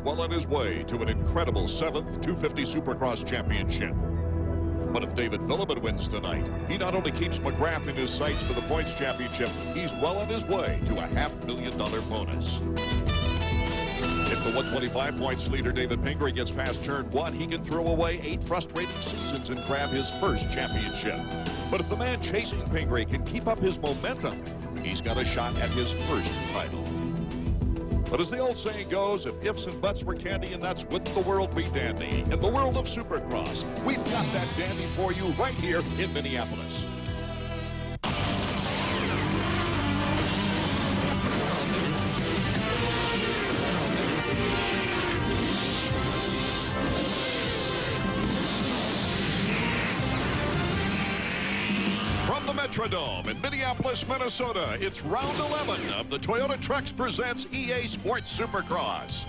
well on his way to an incredible 7th 250 Supercross championship. But if David Villeman wins tonight, he not only keeps McGrath in his sights for the points championship, he's well on his way to a $500,000 bonus. If the 125 points leader David Pingree gets past turn 1, he can throw away 8 frustrating seasons and grab his first championship. But if the man chasing Pingree can keep up his momentum, he's got a shot at his first title. But as the old saying goes, if ifs and buts were candy and nuts, wouldn't the world be dandy? In the world of Supercross, we've got that dandy for you right here in Minneapolis. From the Metrodome in Minneapolis, Minnesota, it's round 11 of the Toyota Trucks Presents EA Sports Supercross.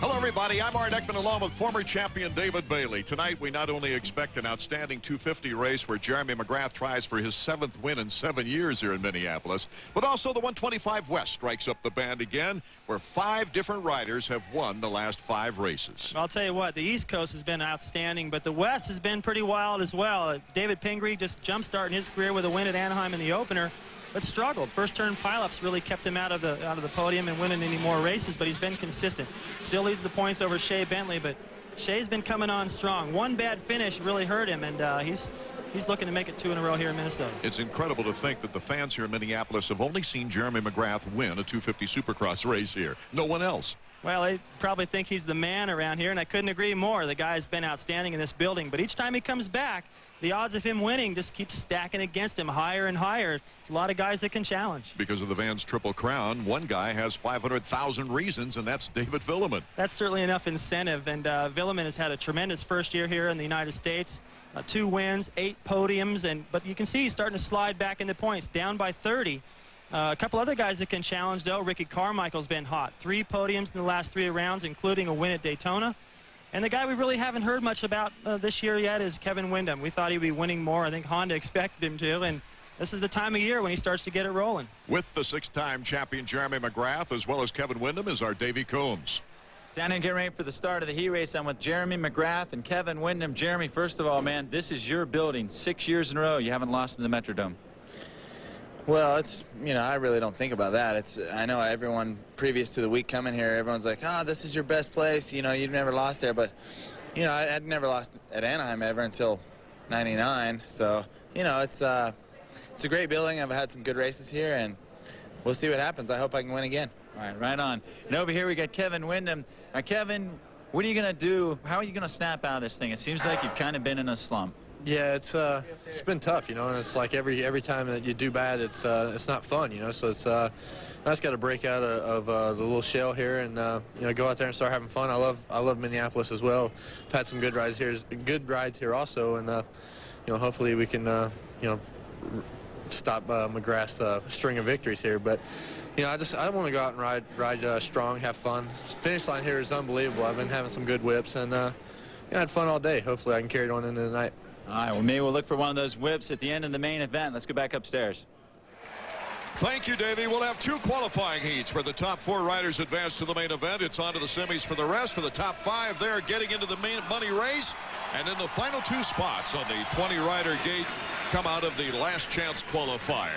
Hello, everybody. I'm Art Ekman along with former champion David Bailey. Tonight, we not only expect an outstanding 250 race where Jeremy McGrath tries for his 7th win in 7 years here in Minneapolis, but also the 125 West strikes up the band again, where 5 different riders have won the last 5 races. I'll tell you what, the East Coast has been outstanding, but the West has been pretty wild as well. David Pingree just jump-starting his career with a win at Anaheim in the opener, but struggled. First turn pileups really kept him out of the podium and winning any more races, but he's been consistent. Still leads the points over Shea Bentley, but Shea's been coming on strong. One bad finish really hurt him, and he's looking to make it 2 in a row here in Minnesota. It's incredible to think that the fans here in Minneapolis have only seen Jeremy McGrath win a 250 Supercross race here. No one else. Well, they probably think he's the man around here, and I couldn't agree more. The guy's been outstanding in this building, but each time he comes back, the odds of him winning just keep stacking against him higher and higher. It's a lot of guys that can challenge. Because of the Vans Triple Crown, one guy has 500,000 reasons, and that's David Villeman. That's certainly enough incentive, and Villeman has had a tremendous first year here in the United States. 2 wins, 8 podiums, but you can see he's starting to slide back into points, down by 30. A couple other guys that can challenge, though. Ricky Carmichael's been hot. 3 podiums in the last 3 rounds, including a win at Daytona. And the guy we really haven't heard much about this year yet is Kevin Windham. We thought he'd be winning more. I think Honda expected him to, and this is the time of year when he starts to get it rolling. With the 6-time champion Jeremy McGrath, as well as Kevin Windham, is our Davey Coombs. Down and get ready for the start of the heat race. I'm with Jeremy McGrath and Kevin Windham. Jeremy, first of all, man, this is your building. 6 years in a row you haven't lost in the Metrodome. Well, it's, you know, I really don't think about that. I know everyone previous to the week coming here, everyone's like, oh, this is your best place. You know, you've never lost there. But, you know, I'd never lost at Anaheim ever until '99. So, you know, it's a great building. I've had some good races here, and we'll see what happens. I hope I can win again. All right, right on. And over here we got Kevin Windham. Now, Kevin, what are you going to do? How are you going to snap out of this thing? It seems like you've kind of been in a slump. Yeah, it's been tough, you know, and it's like every time that you do bad, it's not fun, you know. So it's I just got to break out of the little shell here and you know, go out there and start having fun. I love Minneapolis as well. I've had some good rides here also, and you know, hopefully we can you know, stop McGrath's string of victories here. But you know, I want to go out and ride strong, have fun. Finish line here is unbelievable. I've been having some good whips, and you know, I had fun all day. Hopefully I can carry it on into the night. All right, well, maybe we'll look for one of those whips at the end of the main event. Let's go back upstairs. Thank you, Davey. We'll have 2 qualifying heats where the top 4 riders advance to the main event. It's on to the semis for the rest. For the top 5 there, getting into the main money race. And in the final 2 spots on the 20-rider gate come out of the last chance qualifier.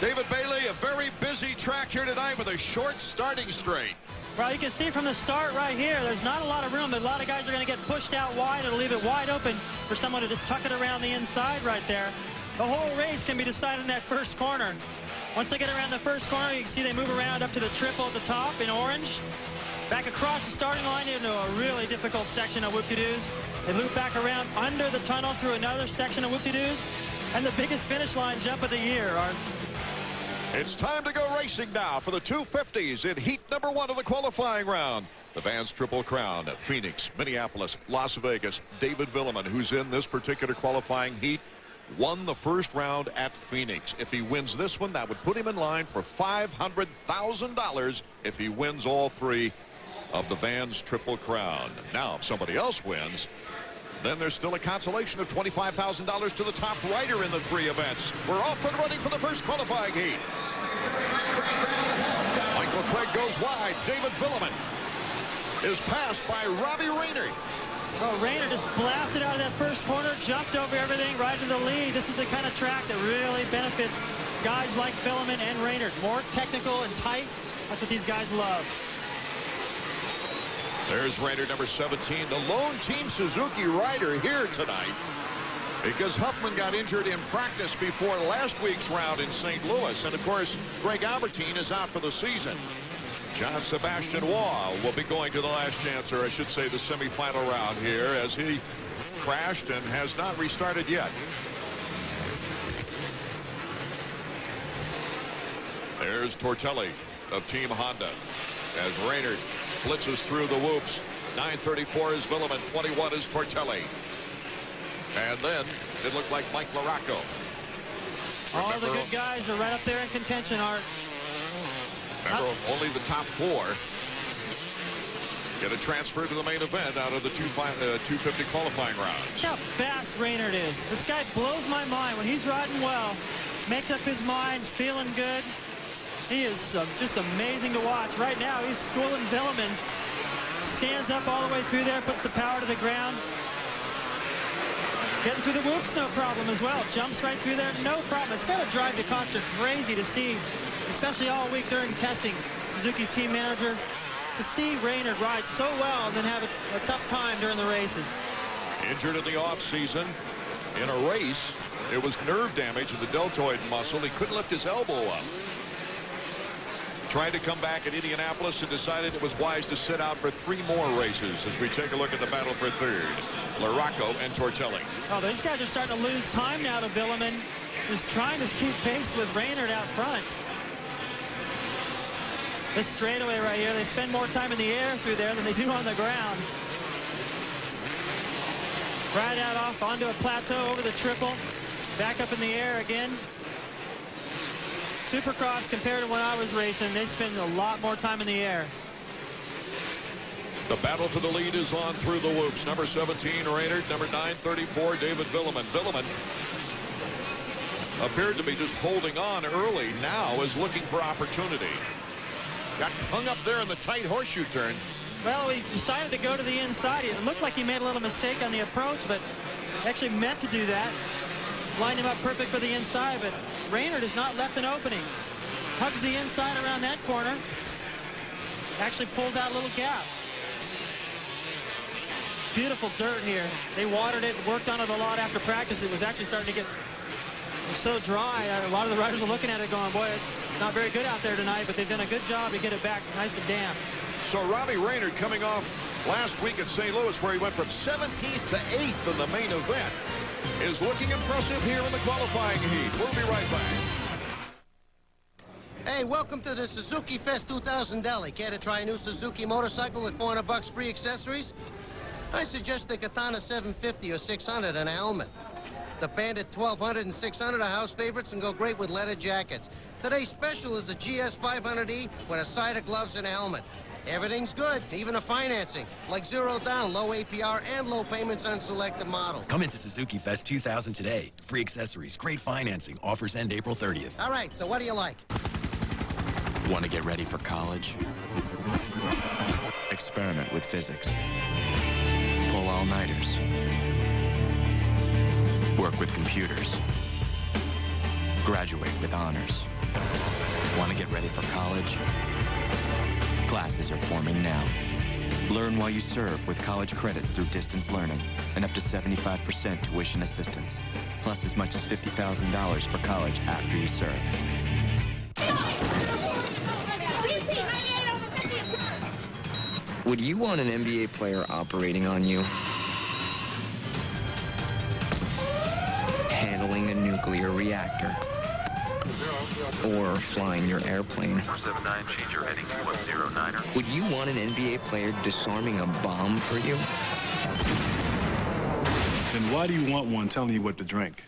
David Bailey, a very busy track here tonight with a short starting straight. Well, you can see from the start right here, there's not a lot of room, but a lot of guys are going to get pushed out wide. It'll leave it wide open for someone to just tuck it around the inside right there. The whole race can be decided in that first corner. Once they get around the first corner, you can see they move around up to the triple at the top in orange. Back across the starting line into a really difficult section of whoop-de-doos. They loop back around under the tunnel through another section of whoop-de-doos. And the biggest finish line jump of the year. It's time to go racing now for the 250s in heat number 1 of the qualifying round. The Vans Triple Crown at Phoenix, Minneapolis, Las Vegas. David Villeman, who's in this particular qualifying heat, won the first round at Phoenix. If he wins this one, that would put him in line for $500,000 if he wins all 3 of the Vans Triple Crown. Now, if somebody else wins, then there's still a consolation of $25,000 to the top rider in the 3 events. We're off and running for the first qualifying heat. Michael Craig goes wide. David Villeman. is passed by Robbie Raynard. Well, Raynard just blasted out of that first corner, jumped over everything, right to the lead. This is the kind of track that really benefits guys like Villeman and Raynard. More technical and tight. That's what these guys love. There's Raynard, number 17, the lone Team Suzuki rider here tonight, because Huffman got injured in practice before last week's round in St. Louis. And, of course, Greg Albertine is out for the season. John Sebastian Waugh will be going to the last chance, or I should say the semifinal round here, as he crashed and has not restarted yet. There's Tortelli of Team Honda as Raynard blitzes through the whoops. 9:34 is Villeman, 21 is Tortelli. And then it looked like Mike Larocco. All the good guys are right up there in contention, Art. Remember, only the top 4 get a transfer to the main event out of the 250 qualifying rounds. Look how fast Raynard is. This guy blows my mind. When he's riding well, makes up his mind, feeling good. He is just amazing to watch. Right now, he's schooling Villeman. Stands up all the way through there, puts the power to the ground. Getting through the whoops, no problem as well. Jumps right through there, no problem. It's got to drive DeCoster crazy to see, especially all week during testing, Suzuki's team manager, to see Raynard ride so well and then have a tough time during the races. Injured in the offseason in a race. It was nerve damage of the deltoid muscle. He couldn't lift his elbow up. Tried to come back at Indianapolis and decided it was wise to sit out for 3 more races as we take a look at the battle for third. Larocco and Tortelli. Oh, these guys are starting to lose time now to Villeman. Just trying to keep pace with Raynard out front. This straightaway right here, they spend more time in the air through there than they do on the ground. Right out off onto a plateau over the triple. Back up in the air again. Supercross, compared to when I was racing, they spend a lot more time in the air. The battle for the lead is on through the whoops. Number 17, Raynard. Number 934, David Villeman. Villeman appeared to be just holding on early. Now is looking for opportunity. Got hung up there in the tight horseshoe turn. Well, he decided to go to the inside. It looked like he made a little mistake on the approach, but actually meant to do that. Lined him up perfect for the inside, but Raynard has not left an opening. Hugs the inside around that corner. Actually pulls out a little gap. Beautiful dirt here. They watered it, worked on it a lot after practice. It was actually starting to get so dry. A lot of the riders are looking at it going, boy, it's not very good out there tonight, but they've done a good job to get it back nice and damp. So Robbie Raynard, coming off last week at St. Louis, where he went from 17th to 8th in the main event, is looking impressive here in the qualifying heat. We'll be right back. Hey, welcome to the Suzuki Fest 2000 Deli. Care to try a new Suzuki motorcycle with $400 free accessories? I suggest the Katana 750 or 600 and a helmet. The Bandit 1200 and 600 are house favorites and go great with leather jackets. Today's special is the GS 500E with a side of gloves and a helmet. Everything's good, even the financing, like 0 down, low APR, and low payments on selected models. Come into Suzuki Fest 2000 today. Free accessories, great financing. Offers end April 30th. All right, so what do you like? Want to get ready for college? Experiment with physics. Pull all-nighters. Work with computers. Graduate with honors. Want to get ready for college? Classes are forming now. Learn while you serve with college credits through distance learning and up to 75% tuition assistance, plus as much as $50,000 for college after you serve. Would you want an NBA player operating on you? Handling a nuclear reactor? Or flying your airplane? 479, change your heading to 109er. Would you want an NBA player disarming a bomb for you? Then why do you want one telling you what to drink?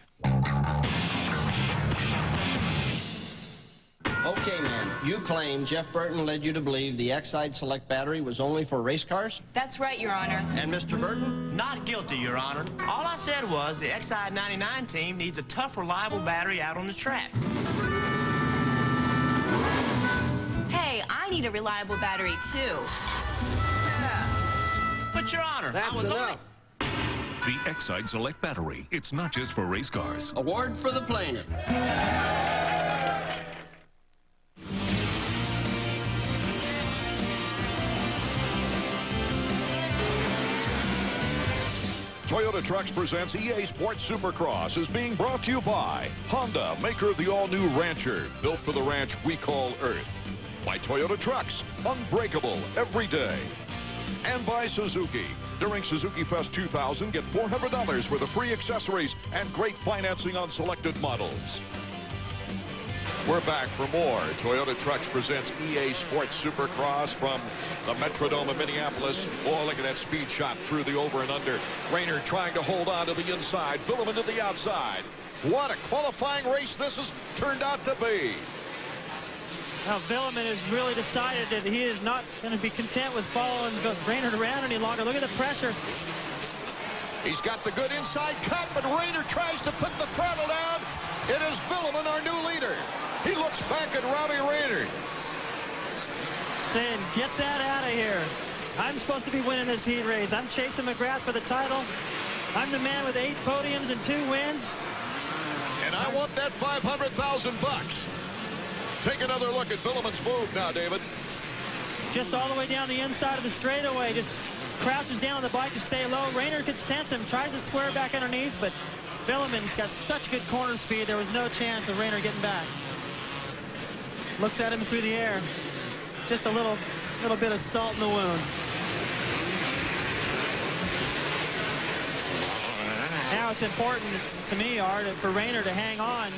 Okay, ma'am. You claim Jeff Burton led you to believe the Exide Select battery was only for race cars? That's right, Your Honor. And Mr. Burton? Not guilty, Your Honor. All I said was the Exide 99 team needs a tough, reliable battery out on the track. Hey, I need a reliable battery, too. Yeah, But, Your Honor, That's I was enough. The Excite Select battery. It's not just for race cars. Award for the plaintiff. Toyota Trucks presents EA Sports Supercross is being brought to you by Honda, maker of the all-new Rancher, built for the ranch we call Earth. By Toyota Trucks, unbreakable every day. And by Suzuki. During Suzuki Fest 2000, get $400 worth of free accessories and great financing on selected models. We're back for more. Toyota Trucks presents EA Sports Supercross from the Metrodome of Minneapolis. Oh, look at that speed shot through the over and under. Raynard trying to hold on to the inside, Filament to the outside. What a qualifying race this has turned out to be. Now, Villeman has really decided that he is not going to be content with following Raynard around any longer. Look at the pressure. He's got the good inside cut, but Raynard tries to put the throttle down. It is Villeman, our new leader. He looks back at Robbie Raynard, saying, get that out of here. I'm supposed to be winning this heat race. I'm chasing McGrath for the title. I'm the man with 8 podiums and 2 wins. And I want that $500,000. Take another look at Villeman's move now, David. Just all the way down the inside of the straightaway. Just crouches down on the bike to stay low. Raynard could sense him, tries to square back underneath, but Villeman's got such good corner speed, there was no chance of Raynard getting back. Looks at him through the air. Just a little bit of salt in the wound. Now it's important to me, Art, for Raynard to hang on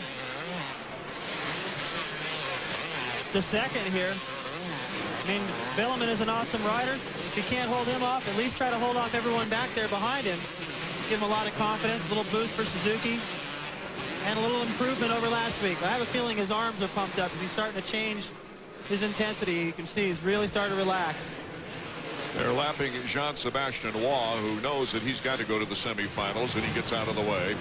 to second here. I mean, Villeman is an awesome rider. If you can't hold him off, at least try to hold off everyone back there behind him. Give him a lot of confidence, a little boost for Suzuki, and a little improvement over last week. I have a feeling his arms are pumped up because he's starting to change his intensity. You can see he's really starting to relax. They're lapping Jean-Sébastien Waugh, who knows that he's got to go to the semifinals, and he gets out of the way.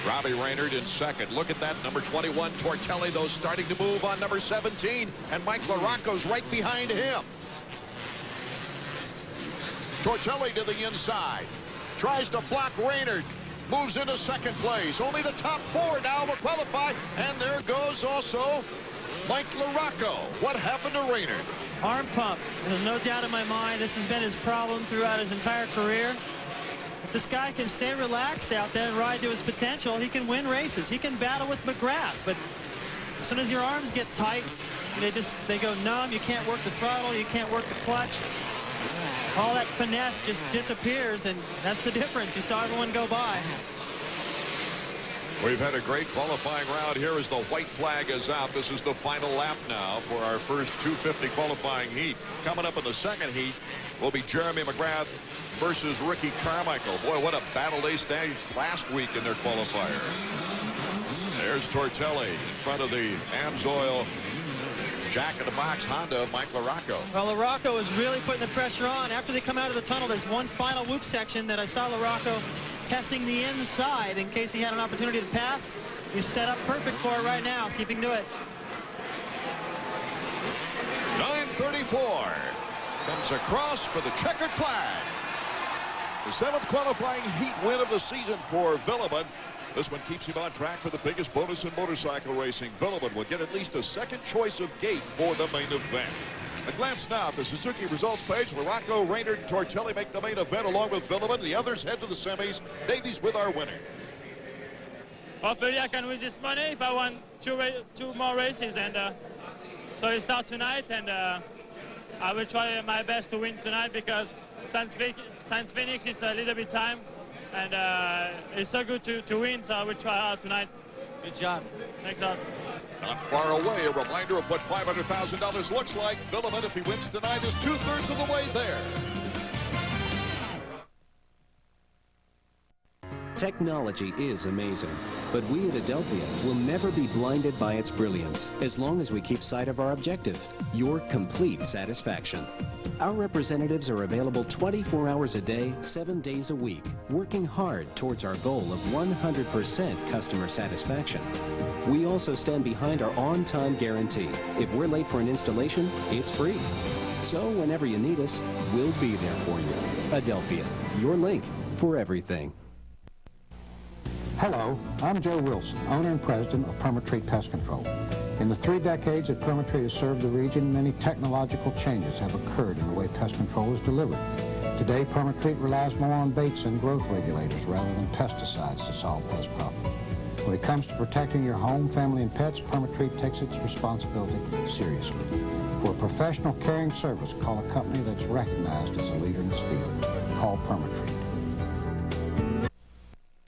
Robbie Raynard in second. Look at that, number 21, Tortelli, though, starting to move on number 17, and Mike LaRocco's right behind him. Tortelli to the inside. Tries to block Raynard. Moves into second place. Only the top 4 now will qualify. And there goes also Mike LaRocco. What happened to Raynard? Arm pump. There's no doubt in my mind this has been his problem throughout his entire career. If this guy can stay relaxed out there and ride to his potential, he can win races. He can battle with McGrath. But as soon as your arms get tight, they go numb. You can't work the throttle. You can't work the clutch. All that finesse just disappears, and that's the difference. You saw everyone go by. We've had a great qualifying round here as the white flag is out. This is the final lap now for our first 250 qualifying heat. Coming up in the second heat will be Jeremy McGrath versus Ricky Carmichael. Boy, what a battle they staged last week in their qualifier. There's Tortelli in front of the Amsoil Jack-in-the-Box Honda of Mike LaRocco. Well, LaRocco is really putting the pressure on. After they come out of the tunnel, there's one final whoop section that I saw LaRocco testing the inside in case he had an opportunity to pass. He's set up perfect for it right now. See if he can do it. 9:34 comes across for the checkered flag. The 7th qualifying heat win of the season for Villeman. This one keeps him on track for the biggest bonus in motorcycle racing. Villeman will get at least a second choice of gate for the main event. A glance now at the Suzuki results page. LaRocco, Raynard, and Tortelli make the main event along with Villeman. The others head to the semis. Davies with our winner. Hopefully I can win this money if I won two more races. And so it starts tonight, and I will try my best to win tonight because Saint Phoenix is a little bit time. And it's so good to win, so I will try hard tonight. Good job. Thanks, Art. Not far away, a reminder of what $500,000 looks like. Villeman, if he wins tonight, is 2/3 of the way there. Technology is amazing, but we at Adelphia will never be blinded by its brilliance as long as we keep sight of our objective, your complete satisfaction. Our representatives are available 24 hours a day, 7 days a week, working hard towards our goal of 100% customer satisfaction. We also stand behind our on-time guarantee. If we're late for an installation, it's free. So whenever you need us, we'll be there for you. Adelphia, your link for everything. Hello, I'm Joe Wilson, owner and president of Permatreat Pest Control. In the 3 decades that Permatreat has served the region, many technological changes have occurred in the way pest control is delivered. Today, Permatreat relies more on baits and growth regulators rather than pesticides to solve pest problems. When it comes to protecting your home, family, and pets, Permatreat takes its responsibility seriously. For a professional, caring service, call a company that's recognized as a leader in this field. Call Permatreat.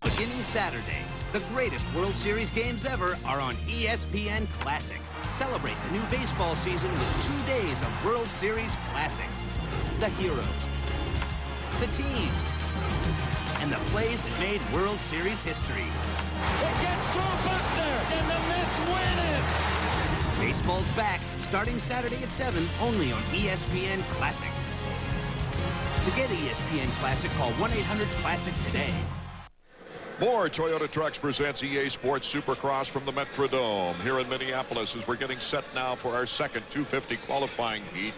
Beginning Saturday, the greatest World Series games ever are on ESPN Classic. Celebrate the new baseball season with 2 days of World Series classics. The heroes, the teams, and the plays that made World Series history. It gets through Buckner, and the Mets win it! Baseball's back, starting Saturday at 7, only on ESPN Classic. To get ESPN Classic, call 1-800-CLASSIC today. More Toyota Trucks presents EA Sports Supercross from the Metrodome here in Minneapolis as we're getting set now for our second 250 qualifying heat.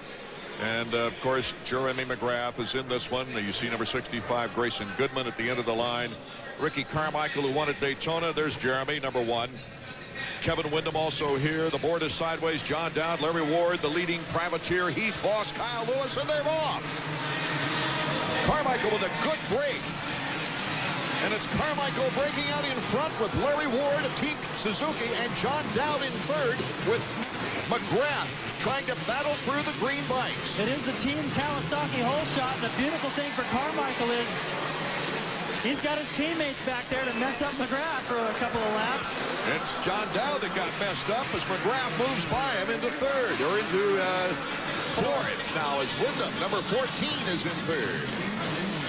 And, of course, Jeremy McGrath is in this one. You see number 65, Grayson Goodman, at the end of the line. Ricky Carmichael, who won at Daytona. There's Jeremy, number 1. Kevin Windham also here. The board is sideways. John Dowd, Larry Ward, the leading privateer. Heath Voss, Kyle Lewis, and they're off. Carmichael with a good break. And it's Carmichael breaking out in front with Larry Ward of Team Suzuki and John Dowd in third with McGrath trying to battle through the green bikes. It is the Team Kawasaki hole shot, and the beautiful thing for Carmichael is he's got his teammates back there to mess up McGrath for a couple of laps. It's John Dowd that got messed up as McGrath moves by him into third, or into fourth now as Windham, number 14, is in third.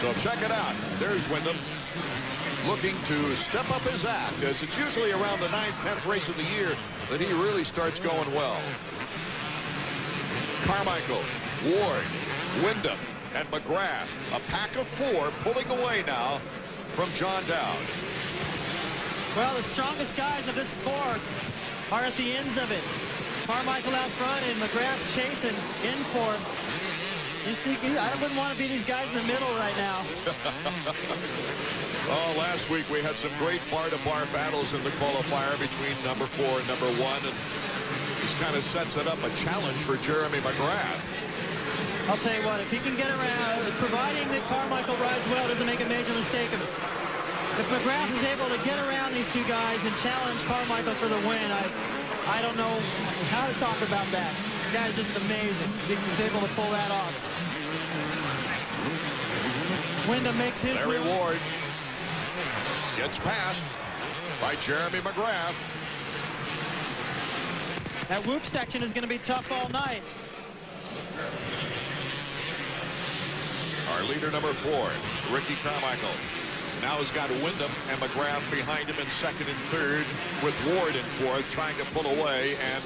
So check it out. There's Windham looking to step up his act, as it's usually around the 9th, 10th race of the year that he really starts going well. Carmichael, Ward, Windham, and McGrath, a pack of 4 pulling away now from John Dowd. Well, the strongest guys of this 4 are at the ends of it. Carmichael out front and McGrath chasing in fourth. I wouldn't want to be these guys in the middle right now. Oh, last week we had some great bar-to-bar battles in the qualifier between number 4 and number 1, and this kind of sets it up a challenge for Jeremy McGrath. I'll tell you what, if he can get around, providing that Carmichael rides well, doesn't make a major mistake, if McGrath is able to get around these 2 guys and challenge Carmichael for the win, I don't know how to talk about that. The guy's just amazing. He's able to pull that off. Windham makes his Larry Ward gets passed by Jeremy McGrath. That whoop section is going to be tough all night. Our leader, number 4, Ricky Carmichael. Now has got Windham and McGrath behind him in second and third, with Ward in fourth, trying to pull away and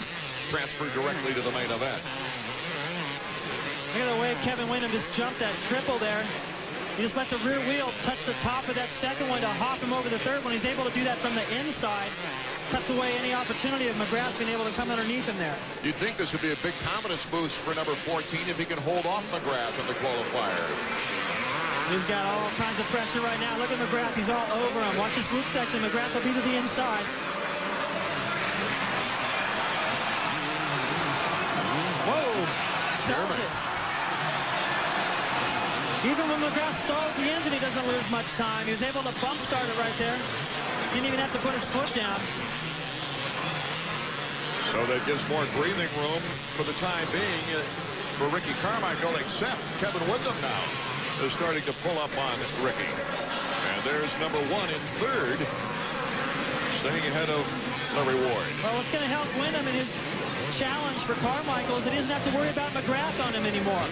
transfer directly to the main event. Look at the way Kevin Windham just jumped that triple there. He just let the rear wheel touch the top of that second one to hop him over the third one. He's able to do that from the inside. Cuts away any opportunity of McGrath being able to come underneath him there. You'd think this would be a big confidence boost for number 14 if he can hold off McGrath in the qualifier. He's got all kinds of pressure right now. Look at McGrath. He's all over him. Watch this whoop section. McGrath will be to the inside. Whoa! Stalled it. Even when McGrath stalls the engine, he doesn't lose much time. He was able to bump start it right there. Didn't even have to put his foot down. So that gives more breathing room for the time being for Ricky Carmichael, except Kevin Windham now is starting to pull up on Ricky. And there's number 1 in third, staying ahead of Larry Ward. Well, what's going to help Windham in his challenge for Carmichael is that he doesn't have to worry about McGrath on him anymore.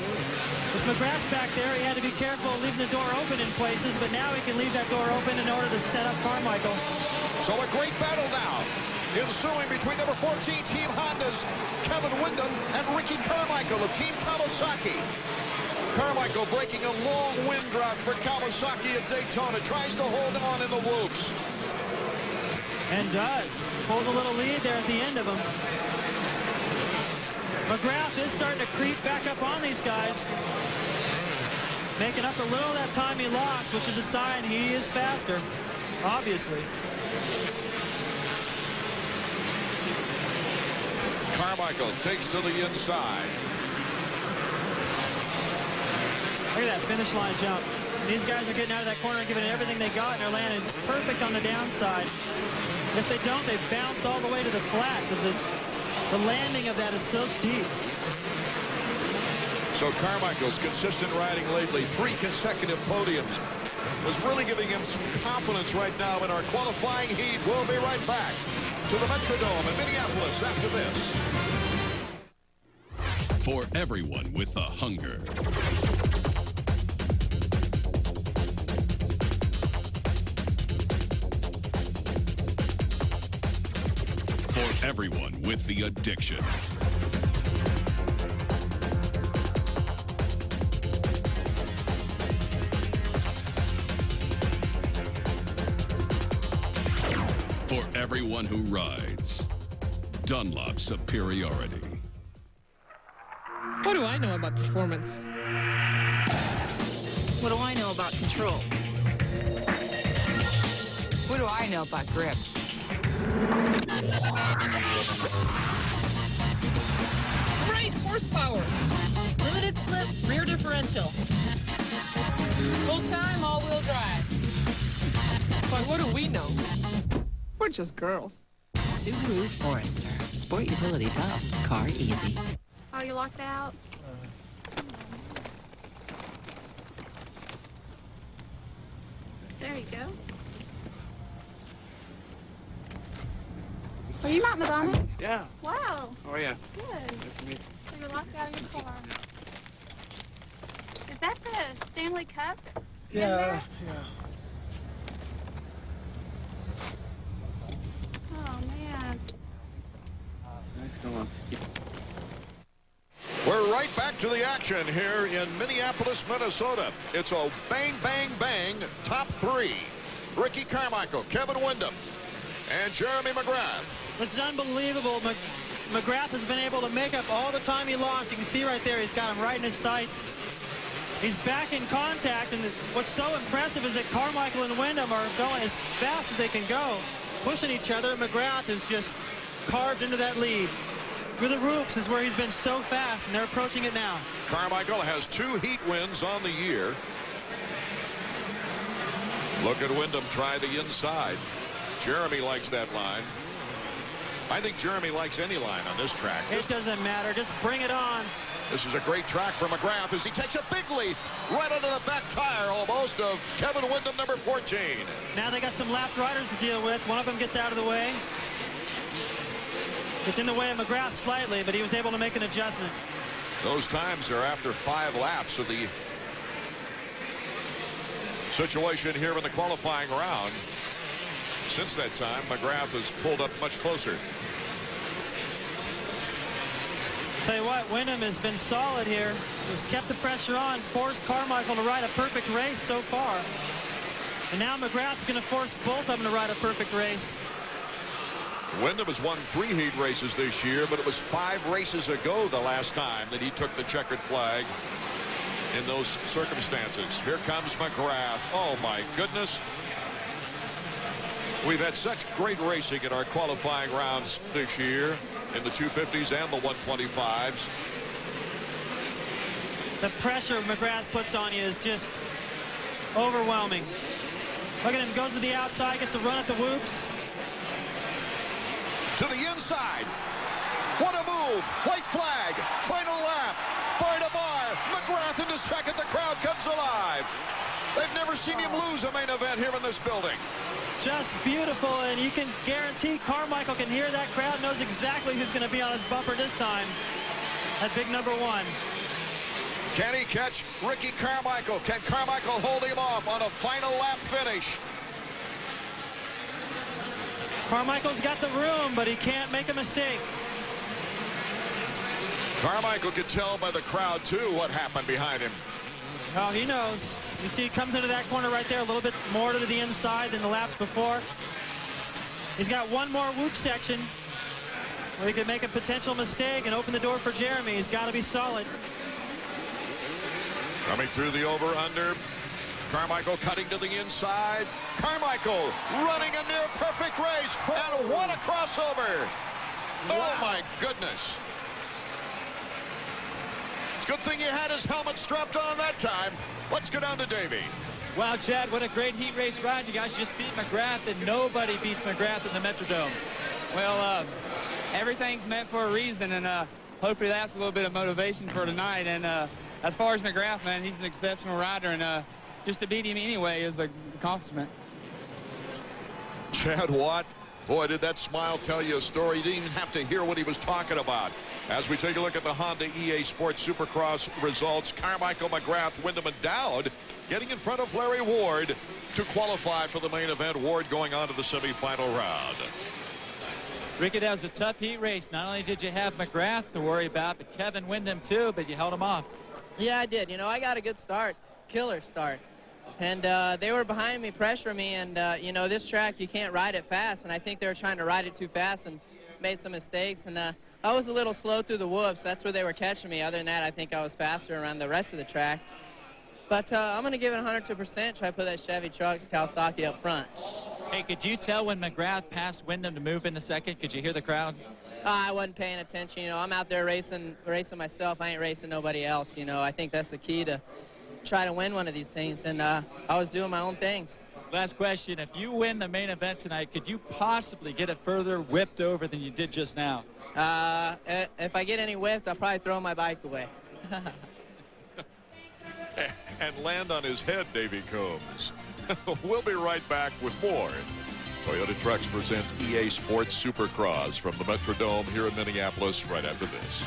With McGrath back there, he had to be careful leaving the door open in places, but now he can leave that door open in order to set up Carmichael. So a great battle now ensuing between number 14 Team Honda's Kevin Windham and Ricky Carmichael of Team Kawasaki. Carmichael breaking a long wind drought for Kawasaki at Daytona, tries to hold on in the whoops. And does. Pulls a little lead there at the end of him. McGrath is starting to creep back up on these guys, making up a little of that time he lost, which is a sign he is faster, obviously. Carmichael takes to the inside. Look at that finish line jump. These guys are getting out of that corner and giving it everything they got, and they're landing perfect on the downside. If they don't, they bounce all the way to the flat because the landing of that is so steep. So Carmichael's consistent riding lately, 3 consecutive podiums, was really giving him some confidence right now in our qualifying heat. We'll be right back to the Metrodome in Minneapolis after this. For everyone with the hunger. For everyone with the addiction. For everyone who rides. Dunlop superiority. What do I know about performance? What do I know about control? What do I know about grip? Great horsepower! Limited slip, rear differential. Full time, all-wheel drive. But what do we know? We're just girls. Subaru Forester. Sport utility tough, car easy. Oh, you're locked out? There you go. Are you Matt Madonna? Yeah. Wow. How are you? Good. Nice to meet you. So you're locked out of your car. Is that the Stanley Cup? Yeah. Oh, man. Nice going. We're right back to the action here in Minneapolis, Minnesota. It's a bang, bang, bang top 3. Ricky Carmichael, Kevin Windham, and Jeremy McGrath. This is unbelievable. McGrath has been able to make up all the time he lost. You can see right there, he's got him right in his sights. He's back in contact, and what's so impressive is that Carmichael and Windham are going as fast as they can go, pushing each other. McGrath is just carved into that lead. Through the ropes is where he's been so fast, and they're approaching it now. Carmichael has 2 heat wins on the year. Look at Windham try the inside. Jeremy likes that line. I think Jeremy likes any line on this track. It doesn't matter. Just bring it on. This is a great track for McGrath as he takes a big lead right under the back tire almost of Kevin Windham, number 14. Now they got some lapped riders to deal with. One of them gets out of the way. It's in the way of McGrath slightly, but he was able to make an adjustment. Those times are after 5 laps of the situation here in the qualifying round. Since that time, McGrath has pulled up much closer. Tell you what, Windham has been solid here. He's kept the pressure on, forced Carmichael to ride a perfect race so far. And now McGrath's going to force both of them to ride a perfect race. Windham has won 3 heat races this year, but it was 5 races ago the last time that he took the checkered flag in those circumstances. Here comes McGrath. Oh, my goodness. We've had such great racing in our qualifying rounds this year in the 250s and the 125s. The pressure McGrath puts on you is just overwhelming. Look at him, goes to the outside, gets a run at the whoops. To the inside. What a move. White flag. Final lap. Bar to bar. McGrath into second. The crowd comes alive. They've never seen him lose a main event here in this building. Just beautiful, and you can guarantee Carmichael can hear that crowd, knows exactly who's going to be on his bumper this time. That big number 1. Can he catch Ricky Carmichael? Can Carmichael hold him off on a final lap finish? Carmichael's got the room, but he can't make a mistake. Carmichael could tell by the crowd, too, what happened behind him. Oh, he knows. You see he comes into that corner right there, a little bit more to the inside than the laps before. He's got one more whoop section. We could make a potential mistake and open the door for Jeremy. He's got to be solid. Coming through the over-under. Carmichael cutting to the inside. Carmichael running a near-perfect race. And what a crossover. Wow. Oh, my goodness. Good thing he had his helmet strapped on that time. Let's go down to Davey. Wow, Chad, what a great heat race ride. You guys just beat McGrath, and nobody beats McGrath in the Metrodome. Well, everything's meant for a reason, and hopefully that's a little bit of motivation for tonight. And as far as McGrath, man, he's an exceptional rider, and just to beat him anyway is an accomplishment. Chad Watt, boy, did that smile tell you a story. You didn't even have to hear what he was talking about. As we take a look at the Honda EA Sports Supercross results, Carmichael, McGrath, Wyndham, and Dowd getting in front of Larry Ward to qualify for the main event. Ward going on to the semifinal round. Ricky, that was a tough heat race. Not only did you have McGrath to worry about, but Kevin Wyndham too, but you held him off. Yeah, I did. You know, I got a good start, killer start. And they were behind me, pressuring me, and, you know, this track, you can't ride it fast, and I think they were trying to ride it too fast and made some mistakes. And I was a little slow through the whoops. That's where they were catching me. Other than that, I think I was faster around the rest of the track. But I'm going to give it 102%, try to put that Chevy Trucks Kawasaki up front. Hey, could you tell when McGrath passed Wyndham to move into second? Could you hear the crowd? I wasn't paying attention. You know, I'm out there racing myself. I ain't racing nobody else. You know, I think that's the key to try to win one of these things, and I was doing my own thing. Last question. If you win the main event tonight, could you possibly get it further whipped over than you did just now? If I get any whipped, I'll probably throw my bike away. And land on his head, Davey Combs. We'll be right back with more. Toyota Trucks presents EA Sports Supercross from the Metrodome here in Minneapolis right after this.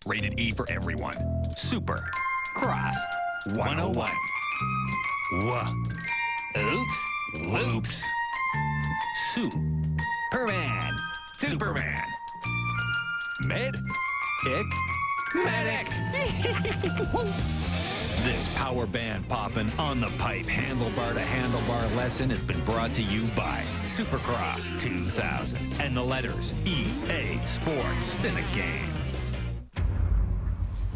Rated E for everyone. Super Cross 101. Oops. Whoops. Superman. Med. Kick. Medic. This power band popping on the pipe handlebar to handlebar lesson has been brought to you by Supercross 2000 and the letters EA Sports. It's in a game.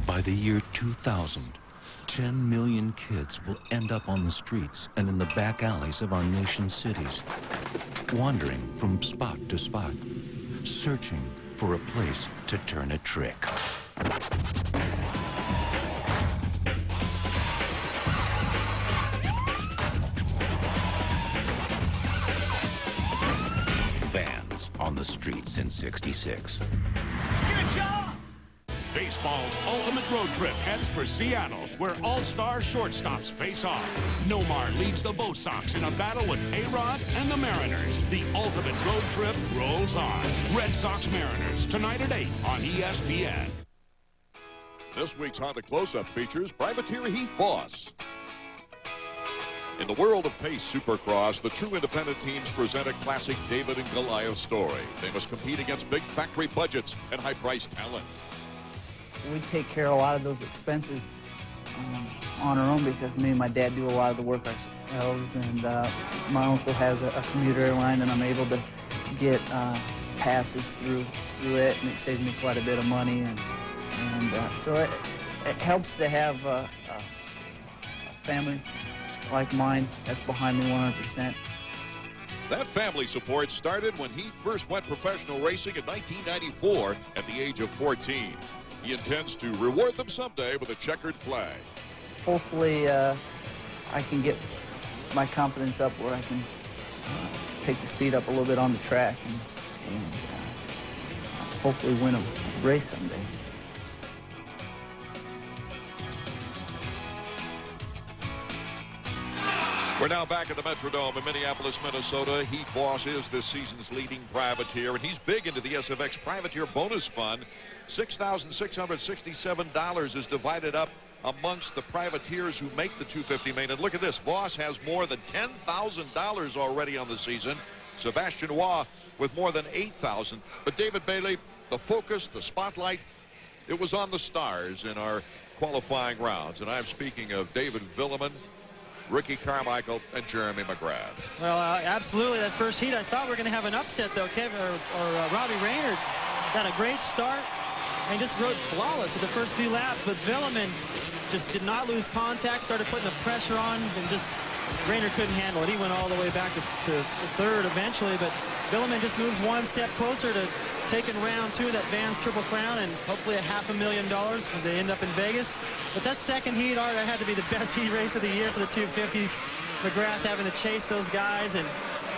By the year 2000, 10 million kids will end up on the streets and in the back alleys of our nation's cities, wandering from spot to spot, searching for a place to turn a trick. Vans on the streets in '66. Good job! Baseball's ultimate road trip heads for Seattle, where all-star shortstops face off. Nomar leads the Bo Sox in a battle with A-Rod and the Mariners. The ultimate road trip rolls on. Red Sox Mariners, tonight at 8 on ESPN. This week's Honda Close-Up features privateer Heath Voss. In the world of pace Supercross, the two independent teams present a classic David and Goliath story. They must compete against big factory budgets and high-priced talent. We take care of a lot of those expenses on our own because me and my dad do a lot of the work ourselves, and my uncle has a commuter airline, and I'm able to get passes through it, and it saves me quite a bit of money, and so it helps to have a family like mine that's behind me 100%. That family support started when he first went professional racing in 1994 at the age of 14. He intends to reward them someday with a checkered flag. Hopefully, I can get my confidence up where I can pick the speed up a little bit on the track and hopefully win a race someday. We're now back at the Metrodome in Minneapolis, Minnesota. Heath Voss is this season's leading privateer, and he's big into the SFX Privateer Bonus Fund. $6,667 is divided up amongst the privateers who make the 250 main. And look at this, Voss has more than $10,000 already on the season. Sebastian Waugh with more than $8,000. But David Bailey, the focus, the spotlight, it was on the stars in our qualifying rounds. And I'm speaking of David Villeman Ricky Carmichael and Jeremy McGrath. Well, absolutely. That first heat, I thought we were going to have an upset, though. Kevin or Robbie Rayner got a great start and just rode flawless with the first few laps. But Villeman just did not lose contact, started putting the pressure on, and just Rayner couldn't handle it. He went all the way back to third eventually, but Villeman just moves one step closer to taking round 2 of that Vans Triple Crown and hopefully $500,000 when they end up in Vegas. But that second heat, Art, had to be the best heat race of the year for the 250s. McGrath having to chase those guys, and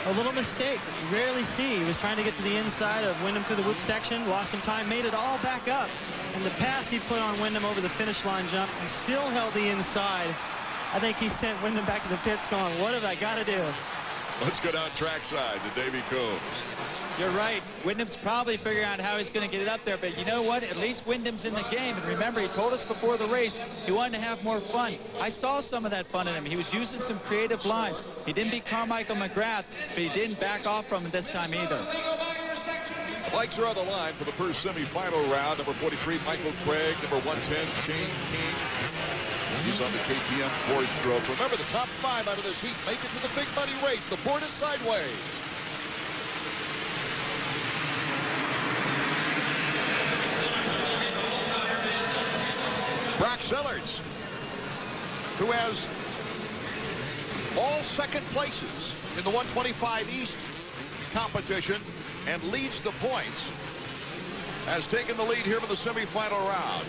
a little mistake you rarely see. He was trying to get to the inside of Windham through the whoop section, lost some time, made it all back up. And the pass he put on Windham over the finish line jump and still held the inside. I think he sent Windham back to the pits going, what have I got to do? Let's go down trackside to Davey Coombs. You're right. Wyndham's probably figuring out how he's going to get it up there, but you know what? At least Wyndham's in the game. And remember, he told us before the race he wanted to have more fun. I saw some of that fun in him. He was using some creative lines. He didn't beat Carmichael McGrath, but he didn't back off from him this time either. The bikes are on the line for the first semifinal round. Number 43, Michael Craig. Number 110, Shane King. He's on the KTM 4-stroke. Remember, the top 5 out of this heat make it to the big money race. The board is sideways. Brock Sellers, who has all second places in the 125 East competition and leads the points, has taken the lead here in the semifinal round.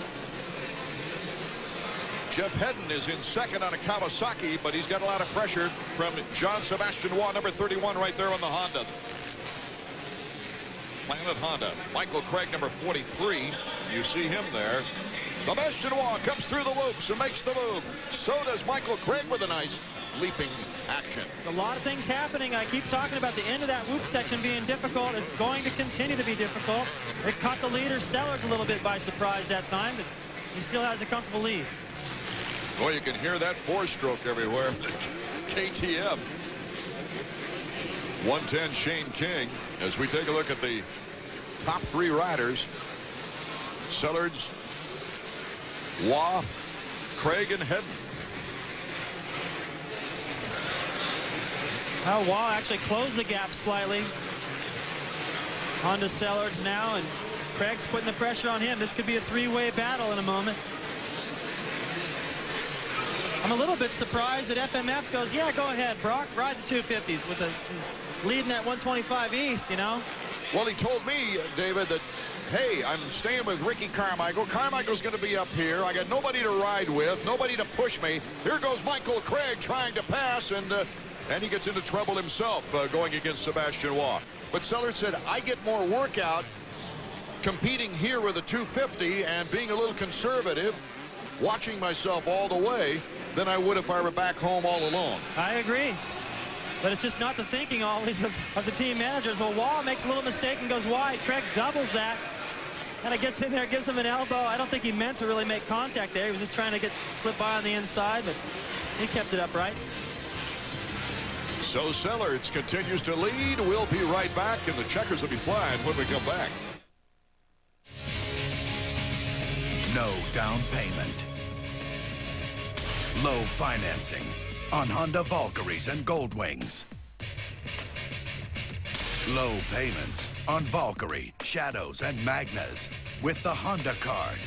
Jeff Hedden is in second on a Kawasaki, but he's got a lot of pressure from Jean-Sebastian Waugh, number 31, right there on the Honda. Planet Honda. Michael Craig, number 43. You see him there. Sebastian Waugh comes through the loops and makes the move. So does Michael Craig with a nice leaping action. A lot of things happening. I keep talking about the end of that whoop section being difficult. It's going to continue to be difficult. It caught the leader, Sellers, a little bit by surprise that time, but he still has a comfortable lead. Boy, you can hear that 4-stroke everywhere. KTM. 110, Shane King. As we take a look at the top 3 riders, Sellers, Waugh, Craig, and Hedden. Now Waugh actually closed the gap slightly. On to Sellers now, and Craig's putting the pressure on him. This could be a 3-way battle in a moment. I'm a little bit surprised that FMF goes, yeah, go ahead, Brock, ride the 250s with he's leading that 125 East, you know. Well, he told me, David, that, hey, I'm staying with Ricky Carmichael. Carmichael's going to be up here. I got nobody to ride with, nobody to push me. Here goes Michael Craig trying to pass, and he gets into trouble himself going against Sebastian Waugh. But Sellers said, I get more workout competing here with a 250 and being a little conservative, watching myself all the way, than I would if I were back home all alone. I agree. But it's just not the thinking always of the team managers. Well, Waugh makes a little mistake and goes wide. Craig doubles that. Kind of gets in there, gives him an elbow. I don't think he meant to really make contact there. He was just trying to slip by on the inside, but he kept it upright. So Sellers continues to lead. We'll be right back, and the checkers will be flying when we come back. No down payment. Low financing on Honda Valkyries and Goldwings. Low payments on Valkyrie, Shadows, and Magnas with the Honda card.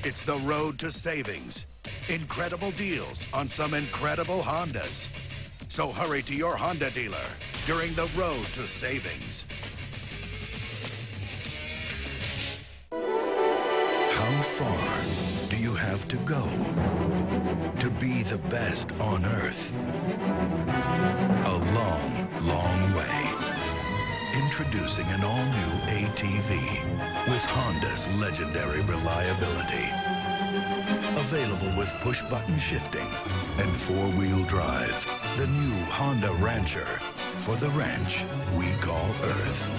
It's the road to savings. Incredible deals on some incredible Hondas. So hurry to your Honda dealer during the road to savings. How far do you have to go to be the best on Earth? A long, long way. Introducing an all-new ATV with Honda's legendary reliability. Available with push-button shifting and four-wheel drive. The new Honda Rancher for the ranch we call Earth.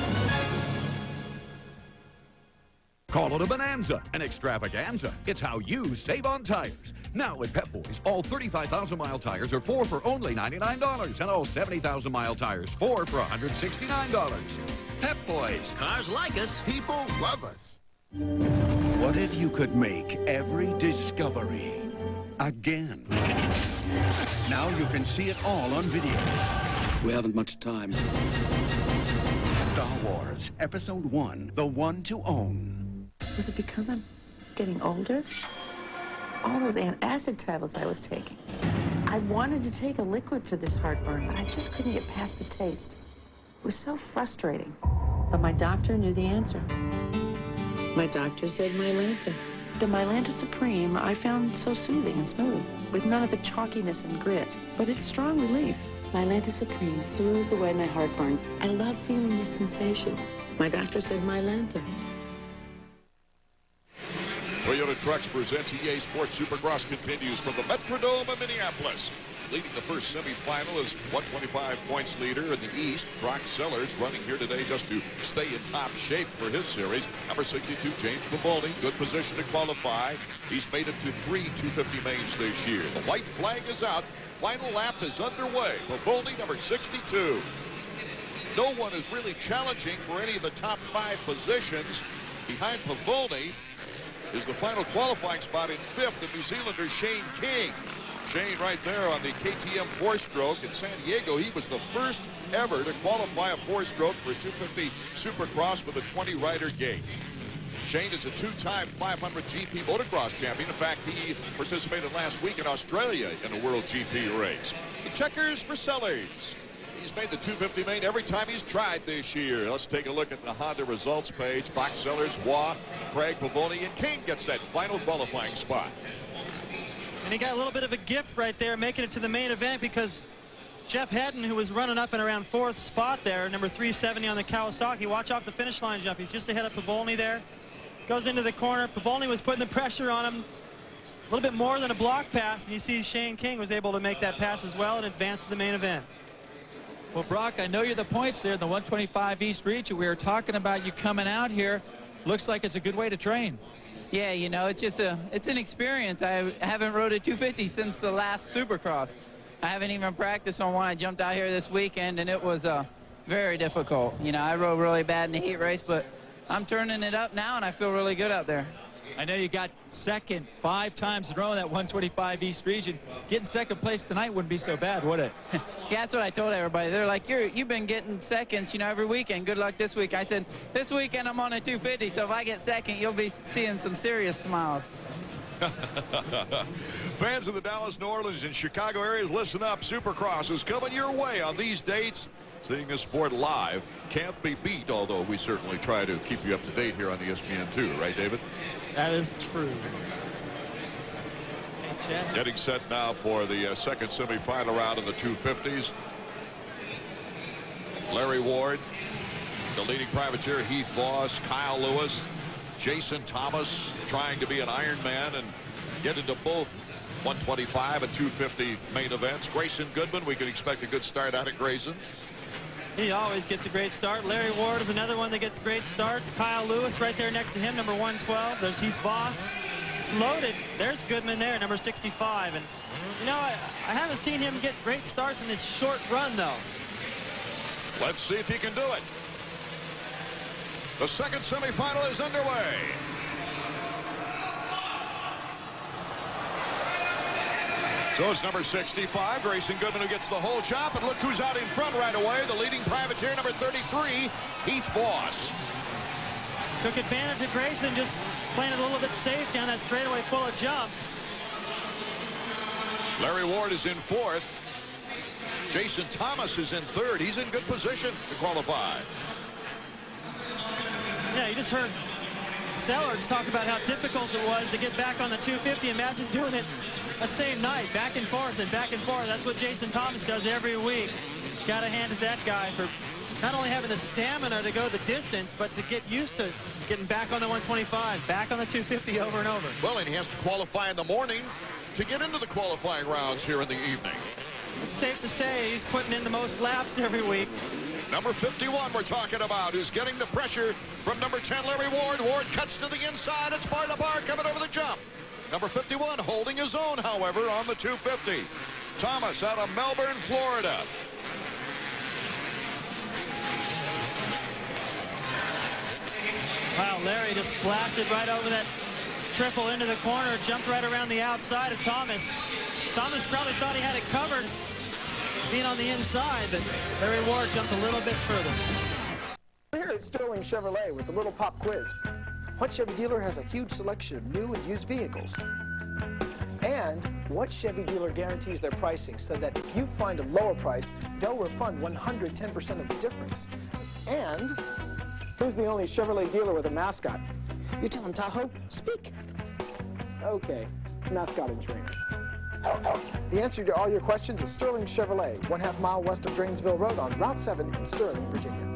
Call it a bonanza, an extravaganza. It's how you save on tires. Now at Pep Boys, all 35,000-mile tires are 4 for only $99, and all 70,000-mile tires 4 for $169. Pep Boys. Cars like us. People love us. What if you could make every discovery again. Now you can see it all on video. We haven't much time. Star Wars, Episode 1, the one to own. Was it because I'm getting older? All those antacid tablets I was taking. I wanted to take a liquid for this heartburn, but I just couldn't get past the taste. It was so frustrating. But my doctor knew the answer. My doctor said Mylanta. The Mylanta Supreme I found so soothing and smooth, with none of the chalkiness and grit, but it's strong relief. Mylanta Supreme soothes away my heartburn. I love feeling this sensation. My doctor said Mylanta. Toyota Trucks presents EA Sports Supercross continues from the Metrodome of Minneapolis. Leading the first semifinal is 125 points leader in the East, Brock Sellers, running here today just to stay in top shape for his series. Number 62, James Pavoni, good position to qualify. He's made it to 3 250 mains this year. The white flag is out. Final lap is underway. Pavoni, number 62. No one is really challenging for any of the top 5 positions. Behind Pavoni is the final qualifying spot in 5th, the New Zealander Shane King. Shane right there on the KTM 4-stroke in San Diego. He was the first ever to qualify a 4-stroke for a 250 Supercross with a 20-rider gate. Shane is a 2-time 500 GP motocross champion. In fact, he participated last week in Australia in a World GP race. The checkers for Sellers. He's made the 250 main every time he's tried this year. Let's take a look at the Honda results page. Brock Sellers, Waugh, Craig, Pavoni, and King gets that final qualifying spot. And he got a little bit of a gift right there, making it to the main event, because Jeff Hedden, who was running up and around 4th spot there, number 370 on the Kawasaki, watch off the finish line jump. He's just ahead of Pavoni there. Goes into the corner. Pavoni was putting the pressure on him. A little bit more than a block pass, and you see Shane King was able to make that pass as well and advance to the main event. Well, Brock, I know you're the points there in the 125 East region. We were talking about you coming out here. Looks like it's a good way to train. Yeah, you know, it's an experience. I haven't rode a 250 since the last Supercross. I haven't even practiced on one. I jumped out here this weekend, and it was very difficult. You know, I rode really bad in the heat race, but I'm turning it up now, and I feel really good out there. I know you got second 5 times in a row in that 125 East region. Getting second place tonight wouldn't be so bad, would it? Yeah, that's what I told everybody. They're like, you've been getting seconds, you know, every weekend. Good luck this week. I said, this weekend I'm on a 250, so if I get second, you'll be seeing some serious smiles. Fans of the Dallas, New Orleans, and Chicago areas, listen up. Supercross is coming your way on these dates. Seeing this sport live can't be beat, although we certainly try to keep you up to date here on ESPN2, right, David? That is true. Getting set now for the second semifinal round of the 250s. Larry Ward, the leading privateer, Heath Voss, Kyle Lewis, Jason Thomas trying to be an Ironman and get into both 125 and 250 main events. Grayson Goodman, we can expect a good start out of Grayson. He always gets a great start. Larry Ward is another one that gets great starts. Kyle Lewis right there next to him, number 112. There's Heath Voss. It's loaded. There's Goodman there, number 65. And, you know, I haven't seen him get great starts in this short run, though. Let's see if he can do it. The second semifinal is underway. So it's number 65, Grayson Goodman, who gets the whole chop. And look who's out in front right away. The leading privateer, number 33, Heath Voss. Took advantage of Grayson, just playing it a little bit safe down that straightaway full of jumps. Larry Ward is in 4th. Jason Thomas is in 3rd. He's in good position to qualify. Yeah, you just heard Sellers talk about how difficult it was to get back on the 250. Imagine doing it that same night, back and forth and back and forth. That's what Jason Thomas does every week. Got to hand it to that guy for not only having the stamina to go the distance, but to get used to getting back on the 125, back on the 250 over and over. Well, and he has to qualify in the morning to get into the qualifying rounds here in the evening. It's safe to say he's putting in the most laps every week. Number 51 we're talking about is getting the pressure from number 10, Larry Ward. Ward cuts to the inside. It's bar to bar coming over the jump. Number 51 holding his own, however, on the 250. Thomas out of Melbourne, Florida. Wow, Larry just blasted right over that triple into the corner, jumped right around the outside of Thomas. Thomas probably thought he had it covered being on the inside, but Larry Ward jumped a little bit further. We're here at Sterling Chevrolet with a little pop quiz. What Chevy dealer has a huge selection of new and used vehicles? And what Chevy dealer guarantees their pricing so that if you find a lower price, they'll refund 110% of the difference? And who's the only Chevrolet dealer with a mascot? You tell them, Tahoe, speak. Okay, mascot and trainer. The answer to all your questions is Sterling Chevrolet, 1/2 mile west of Drainsville Road on Route 7 in Sterling, Virginia.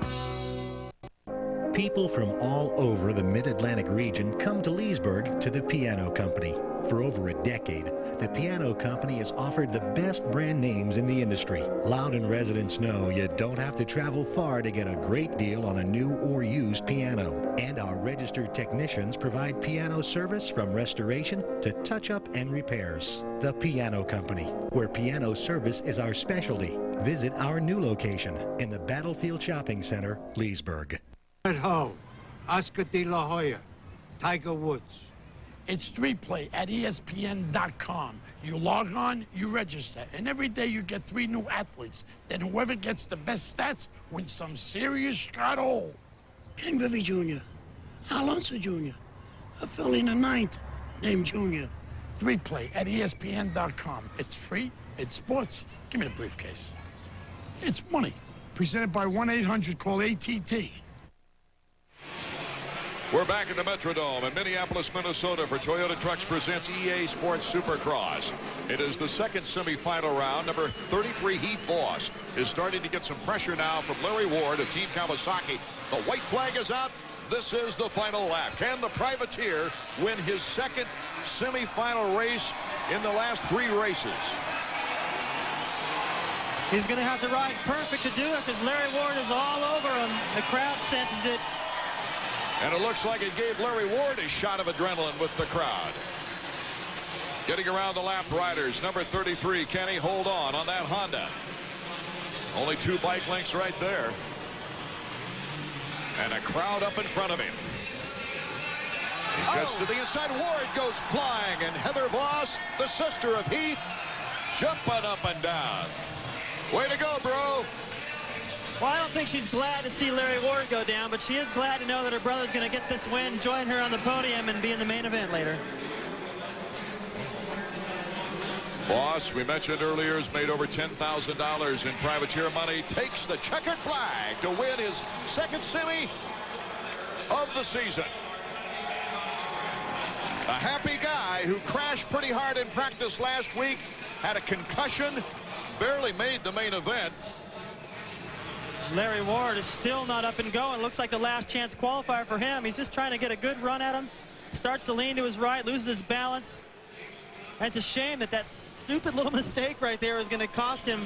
People from all over the Mid-Atlantic region come to Leesburg to the Piano Company. For over a decade, the Piano Company has offered the best brand names in the industry. Loudon residents know you don't have to travel far to get a great deal on a new or used piano. And our registered technicians provide piano service from restoration to touch-up and repairs. The Piano Company, where piano service is our specialty. Visit our new location in the Battlefield Shopping Center, Leesburg. At home, Oscar De La Hoya, Tiger Woods. It's 3Play at ESPN.com. You log on, you register, and every day you get 3 new athletes. Then whoever gets the best stats wins some serious scotto. King Griffey Jr., Alonso Jr., a filly in the 9th named Jr. 3Play at ESPN.com. It's free, it's sports. Give me the briefcase. It's money. Presented by 1-800-CALL-ATT. We're back at the Metrodome in Minneapolis, Minnesota for Toyota Trucks presents EA Sports Supercross. It is the second semifinal round. Number 33, Heath Voss, is starting to get some pressure now from Larry Ward of Team Kawasaki. The white flag is out. This is the final lap. Can the privateer win his second semifinal race in the last 3 races? He's going to have to ride perfect to do it because Larry Ward is all over him. The crowd senses it. And it looks like it gave Larry Ward a shot of adrenaline with the crowd. Getting around the lap riders, number 33, can he hold on that Honda? Only 2 bike lengths right there. And a crowd up in front of him. He gets to the inside. Ward goes flying, and Heather Voss, the sister of Heath, jumping up and down. Way to go, bro. Well, I don't think she's glad to see Larry Ward go down, but she is glad to know that her brother's going to get this win, join her on the podium, and be in the main event later. Voss, we mentioned earlier, has made over $10,000 in privateer money, takes the checkered flag to win his second semi of the season. A happy guy who crashed pretty hard in practice last week, had a concussion, barely made the main event. Larry Ward is still not up and going. Looks like the last chance qualifier for him. He's just trying to get a good run at him. Starts to lean to his right, loses his balance. And it's a shame that that stupid little mistake right there is going to cost him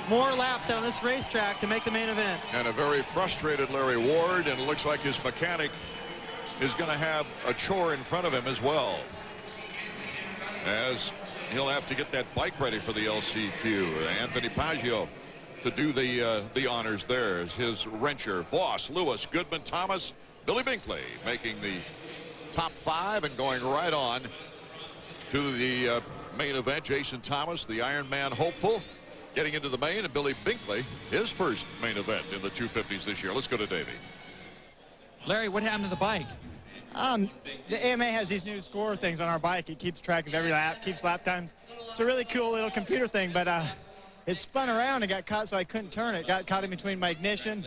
more laps out on this racetrack to make the main event. And a very frustrated Larry Ward, and it looks like his mechanic is going to have a chore in front of him as well, as he'll have to get that bike ready for the LCQ. Anthony Paggio to do the honors there as his wrencher. Voss, Lewis, Goodman, Thomas, Billy Binkley making the top 5 and going right on to the main event. Jason Thomas, the Ironman hopeful, getting into the main, and Billy Binkley, his first main event in the 250s this year. Let's go to Davey. Larry, what happened to the bike? The AMA has these new score things on our bike. It keeps track of every lap, keeps lap times. It's a really cool little computer thing, but it spun around and got caught, so I couldn't turn it. Got caught in between my ignition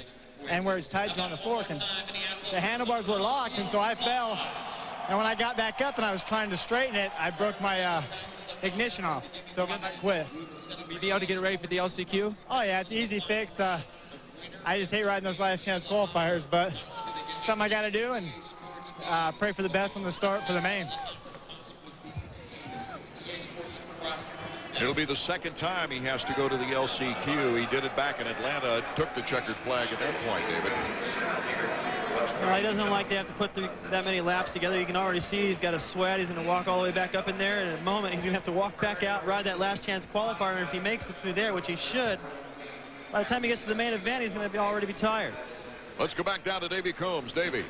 and where it's tied to on the fork, and the handlebars were locked, and so I fell. And when I got back up and I was trying to straighten it, I broke my ignition off, so I quit. Will you be able to get ready for the LCQ? Oh yeah, it's an easy fix. I just hate riding those last chance qualifiers, but something I got to do, and pray for the best on the start for the main. It'll be the second time he has to go to the LCQ. He did it back in Atlanta, took the checkered flag at that point, David. Well, he doesn't like to have to put that many laps together. You can already see he's got a sweat. He's going to walk all the way back up in there. And in a moment, he's going to have to walk back out, ride that last chance qualifier. And if he makes it through there, which he should, by the time he gets to the main event, he's going to already be tired. Let's go back down to Davey Combs. Davey.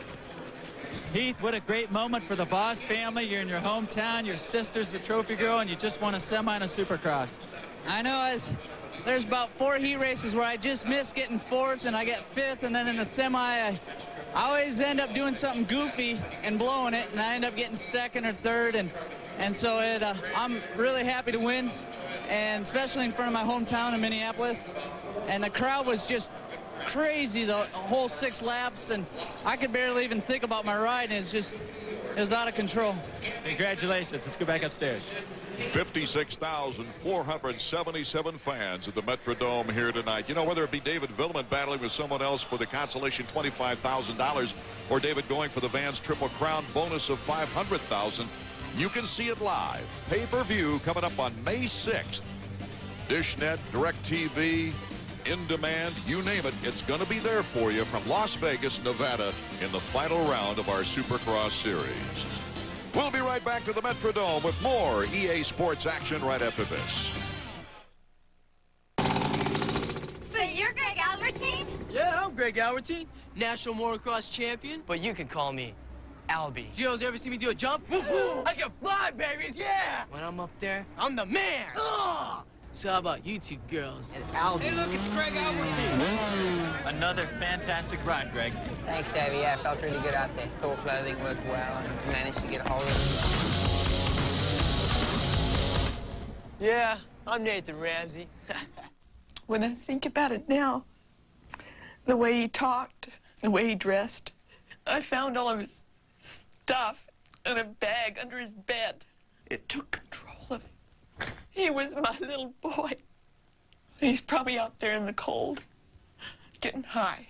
Heath, what a great moment for the Boss family. You're in your hometown, your sister's the trophy girl, and you just won a semi in a Supercross. I know there's about 4 heat races where I just missed getting 4th and I get 5th, and then in the semi I always end up doing something goofy and blowing it, and I end up getting 2nd or 3rd, and so I'm really happy to win, and especially in front of my hometown in Minneapolis, and the crowd was just crazy the whole 6 laps, and I could barely even think about my ride, and it was out of control. Congratulations. Let's go back upstairs. 56,477 fans at the Metrodome here tonight. You know, whether it be David Villeman battling with someone else for the consolation $25,000 or David going for the Vans Triple Crown bonus of $500,000, you can see it live. Pay-per-view coming up on May 6th. DishNet, DirecTV, In Demand, you name it, it's going to be there for you from Las Vegas, Nevada in the final round of our Supercross series. We'll be right back to the Metrodome with more EA Sports action right after this. So you're Greg Albertine? Yeah, I'm Greg Albertine, national motocross champion. But you can call me Albie. Gio's ever see me do a jump? Woo-hoo! I can fly, babies, yeah! When I'm up there, I'm the man! Ugh! So how about you two girls? And Albie. Hey, look, it's Greg Albertine. Another fantastic ride, Greg. Thanks, Davey. Yeah, I felt really good out there. Thought clothing worked well and managed to get a hold of it. Yeah, I'm Nathan Ramsey. When I think about it now, the way he talked, the way he dressed, I found all of his stuff in a bag under his bed. It took control of him. He was my little boy. He's probably out there in the cold, getting high.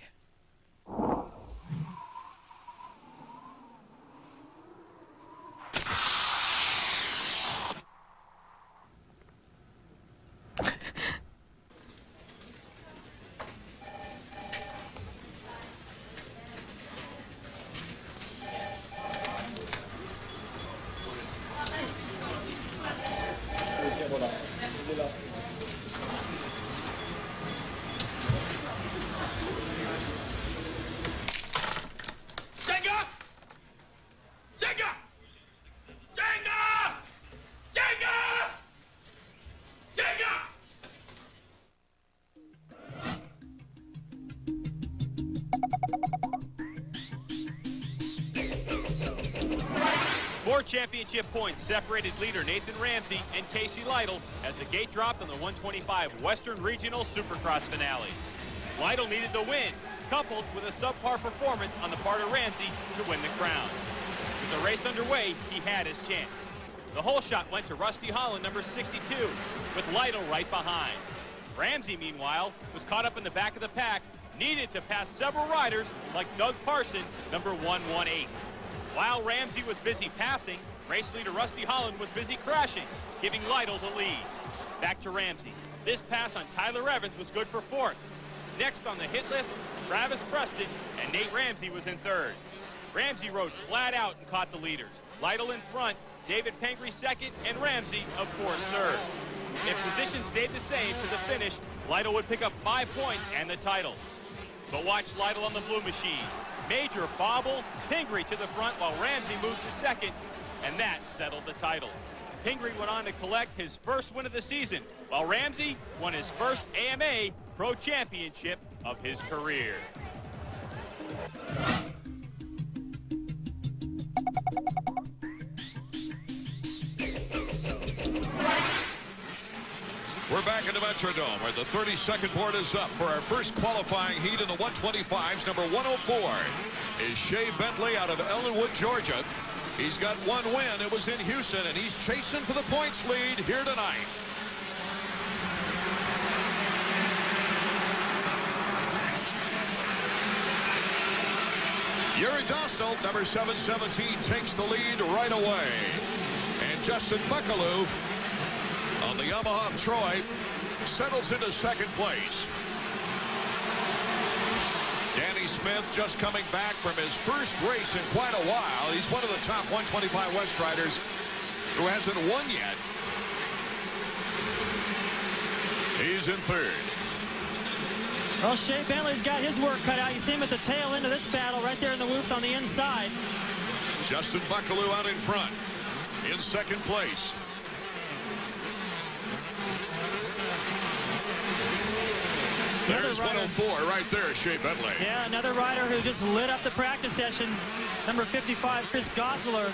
Championship points separated leader Nathan Ramsey and Casey Lytle as the gate dropped on the 125 Western Regional Supercross finale. Lytle needed the win, coupled with a subpar performance on the part of Ramsey to win the crown. With the race underway, he had his chance. The whole shot went to Rusty Holland, number 62, with Lytle right behind. Ramsey, meanwhile, was caught up in the back of the pack, needed to pass several riders like Doug Parson, number 118. While Ramsey was busy passing, race leader Rusty Holland was busy crashing, giving Lytle the lead. Back to Ramsey. This pass on Tyler Evans was good for 4th. Next on the hit list, Travis Preston, and Nate Ramsey was in 3rd. Ramsey rode flat out and caught the leaders. Lytle in front, David Pingree 2nd, and Ramsey, of course, 3rd. If positions stayed the same to the finish, Lytle would pick up 5 points and the title. But watch Lytle on the blue machine. Major bobble, Pingree to the front while Ramsey moves to 2nd, and that settled the title. Pingree went on to collect his first win of the season, while Ramsey won his first AMA Pro Championship of his career. We're back in the Metrodome where the 30-second board is up for our first qualifying heat in the 125s. Number 104 is Shea Bentley out of Ellenwood, Georgia. He's got 1 win. It was in Houston, and he's chasing for the points lead here tonight. Yuri Dostal, number 717, takes the lead right away. And Justin Buckaloo on the Yamaha of Troy settles into 2nd place. Danny Smith just coming back from his first race in quite a while. He's one of the top 125 West riders who hasn't won yet. He's in 3rd. Well, Shea Bentley's got his work cut out. You see him at the tail end of this battle right there in the whoops on the inside. Justin Buckaloo out in front. In second place. There's 104 right there, Shea Bentley. Yeah, another rider who just lit up the practice session. Number 55, Chris Gosseler,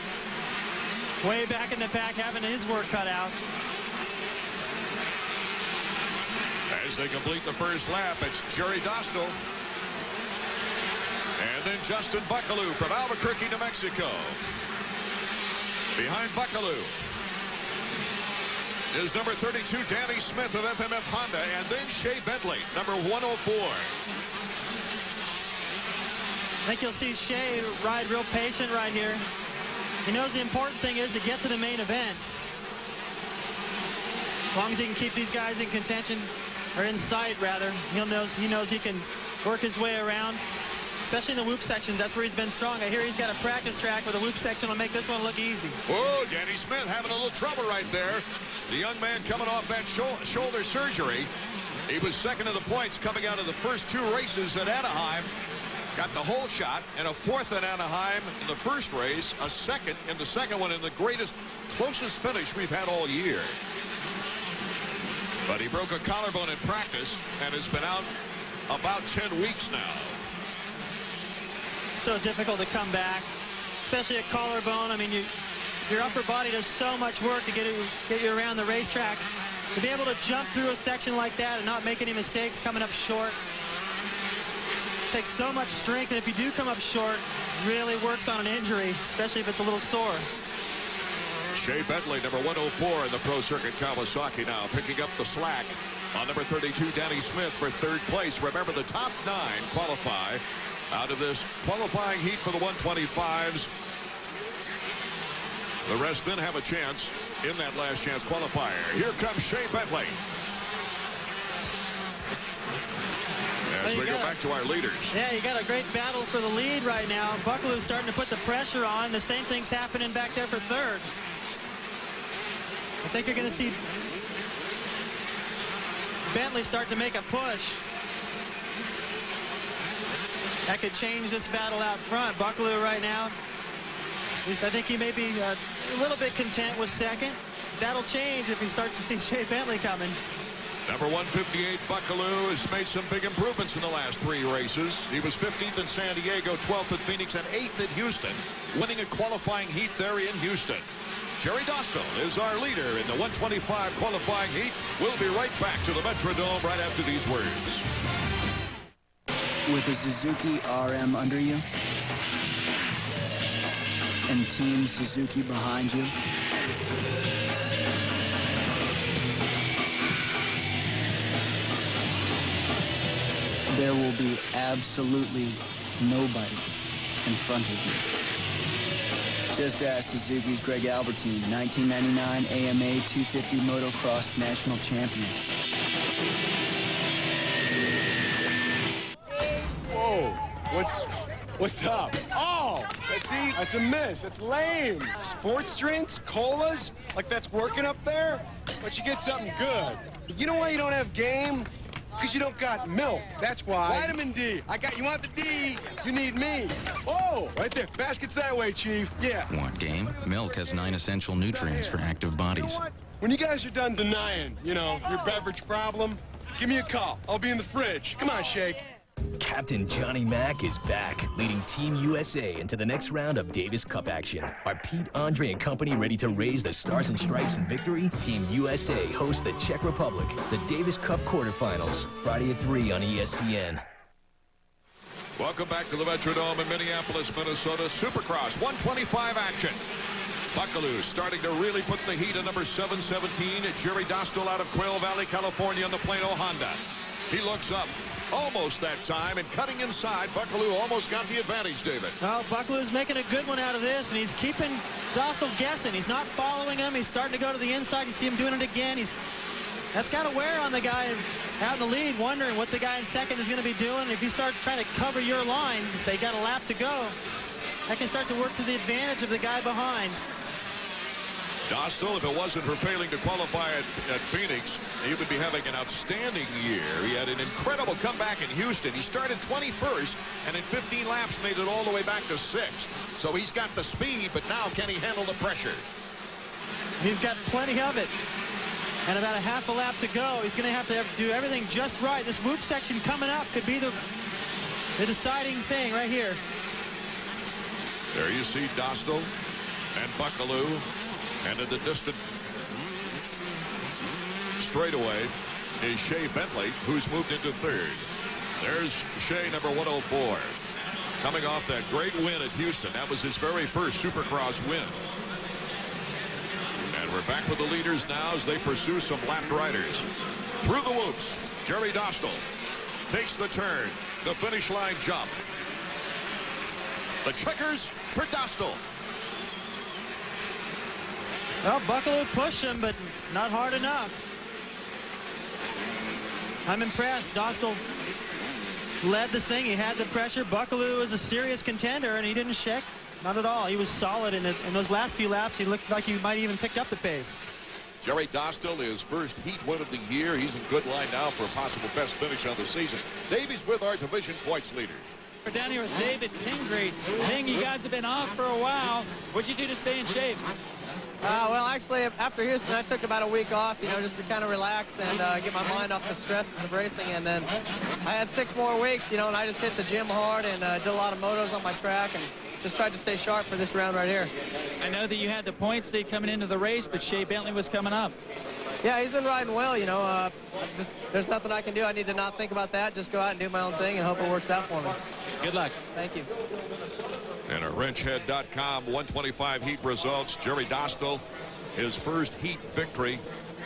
way back in the pack, having his work cut out. As they complete the first lap, it's Jerry Dostal. And then Justin Buckaloo from Albuquerque, New Mexico. Behind Buckaloo is number 32, Danny Smith of FMF Honda, and then Shea Bentley, number 104. I think you'll see Shea ride real patient right here. He knows the important thing is to get to the main event. As long as he can keep these guys in contention, or in sight rather, he knows he can work his way around, especially in the whoop sections. That's where he's been strong. I hear he's got a practice track where the whoop section will make this one look easy. Oh, Danny Smith having a little trouble right there. The young man coming off that shoulder surgery. He was second in the points coming out of the first two races at Anaheim. Got the whole shot, and a fourth at Anaheim in the first race, a second in the second one, in the closest finish we've had all year. But he broke a collarbone in practice and has been out about 10 weeks now. So difficult to come back, especially a collarbone. I mean, your upper body does so much work to get you around the racetrack. To be able to jump through a section like that and not make any mistakes coming up short takes so much strength, and if you do come up short, really works on an injury, especially if it's a little sore. Shea Bentley, number 104 in the Pro Circuit Kawasaki now, picking up the slack on number 32, Danny Smith, for third place. Remember, the top 9 qualify out of this qualifying heat for the 125s. The rest then have a chance in that last chance qualifier. Here comes Shea Bentley. As we go back to our leaders. Yeah, you got a great battle for the lead right now. Buckaloo's starting to put the pressure on. The same thing's happening back there for third. I think you're going to see Bentley start to make a push. That could change this battle out front. Buckaloo right now, at least I think he may be a little bit content with second. That'll change if he starts to see Shea Bentley coming. Number 158, Buckaloo, has made some big improvements in the last 3 races. He was 15th in San Diego, 12th at Phoenix, and 8th at Houston, winning a qualifying heat there in Houston. Jerry Dostal is our leader in the 125 qualifying heat. We'll be right back to the Metrodome right after these words. With a Suzuki RM under you and Team Suzuki behind you, there will be absolutely nobody in front of you. Just ask Suzuki's Greg Albertine, 1999 AMA 250 Motocross National Champion. Whoa, what's up? Oh, let's see, that's a miss. That's lame. Sports drinks, colas, like that's working up there? But you get something good. You know why you don't have game? Because you don't got milk, that's why. Vitamin D. You want the D, you need me. Oh, right there. Basket's that way, Chief. Yeah. Want game? Milk has 9 essential nutrients for active bodies. You know what? When you guys are done denying, your beverage problem, give me a call. I'll be in the fridge. Come on, Shake. Captain Johnny Mack is back, leading Team USA into the next round of Davis Cup action. Are Pete, Andre, and company ready to raise the Stars and Stripes in victory? Team USA hosts the Czech Republic, the Davis Cup quarterfinals, Friday at 3 on ESPN. Welcome back to the Metrodome in Minneapolis, Minnesota. Supercross 125 action. Buckaloo starting to really put the heat on number 717. Jerry Dostal out of Quail Valley, California, on the Plano Honda. He looks up. Almost that time, and cutting inside, Buckaloo almost got the advantage, David. Well, Buckaloo's making a good one out of this, and he's keeping Dostal guessing. He's not following him. He's starting to go to the inside. You see him doing it again. That's got to wear on the guy out in the lead, wondering what the guy in second is going to be doing. If he starts trying to cover your line, they got a lap to go. That can start to work to the advantage of the guy behind. Dostal, if it wasn't for failing to qualify at Phoenix, he would be having an outstanding year. He had an incredible comeback in Houston. He started 21st, and in 15 laps made it all the way back to 6th. So he's got the speed, but now can he handle the pressure? He's got plenty of it. And about a half a lap to go. He's going to have to do everything just right. This whoop section coming up could be the deciding thing right here. There you see Dostal and Buckaloo. And in the distant straightaway is Shea Bentley, who's moved into 3rd. There's Shea, number 104. Coming off that great win at Houston. That was his very first Supercross win. And we're back with the leaders now as they pursue some lapped riders. Through the whoops, Jerry Dostal takes the turn. The finish line jump. The checkers for Dostal. Well, Buckaloo pushed him, but not hard enough. I'm impressed. Dostal led this thing. He had the pressure. Buckaloo is a serious contender, and he didn't shake. Not at all. He was solid in those last few laps. He looked like he might even picked up the pace. Jerry Dostal, his first heat win of the year. He's in good line now for a possible best finish of the season. Davies with our division points leaders. We're down here with David Pingree. Ping, you guys have been off for a while. What'd you do to stay in shape? Well, actually, after Houston, I took about a week off, just to kind of relax and get my mind off the stresses of racing. And then I had 6 more weeks, and I just hit the gym hard and did a lot of motos on my track and just tried to stay sharp for this round right here. I know that you had the points lead coming into the race, but Shea Bentley was coming up. Yeah, he's been riding well, there's nothing I can do. I need to not think about that, just go out and do my own thing and hope it works out for me. Good luck. Thank you. And at wrenchhead.com, 125 heat results. Jerry Dostal, his first heat victory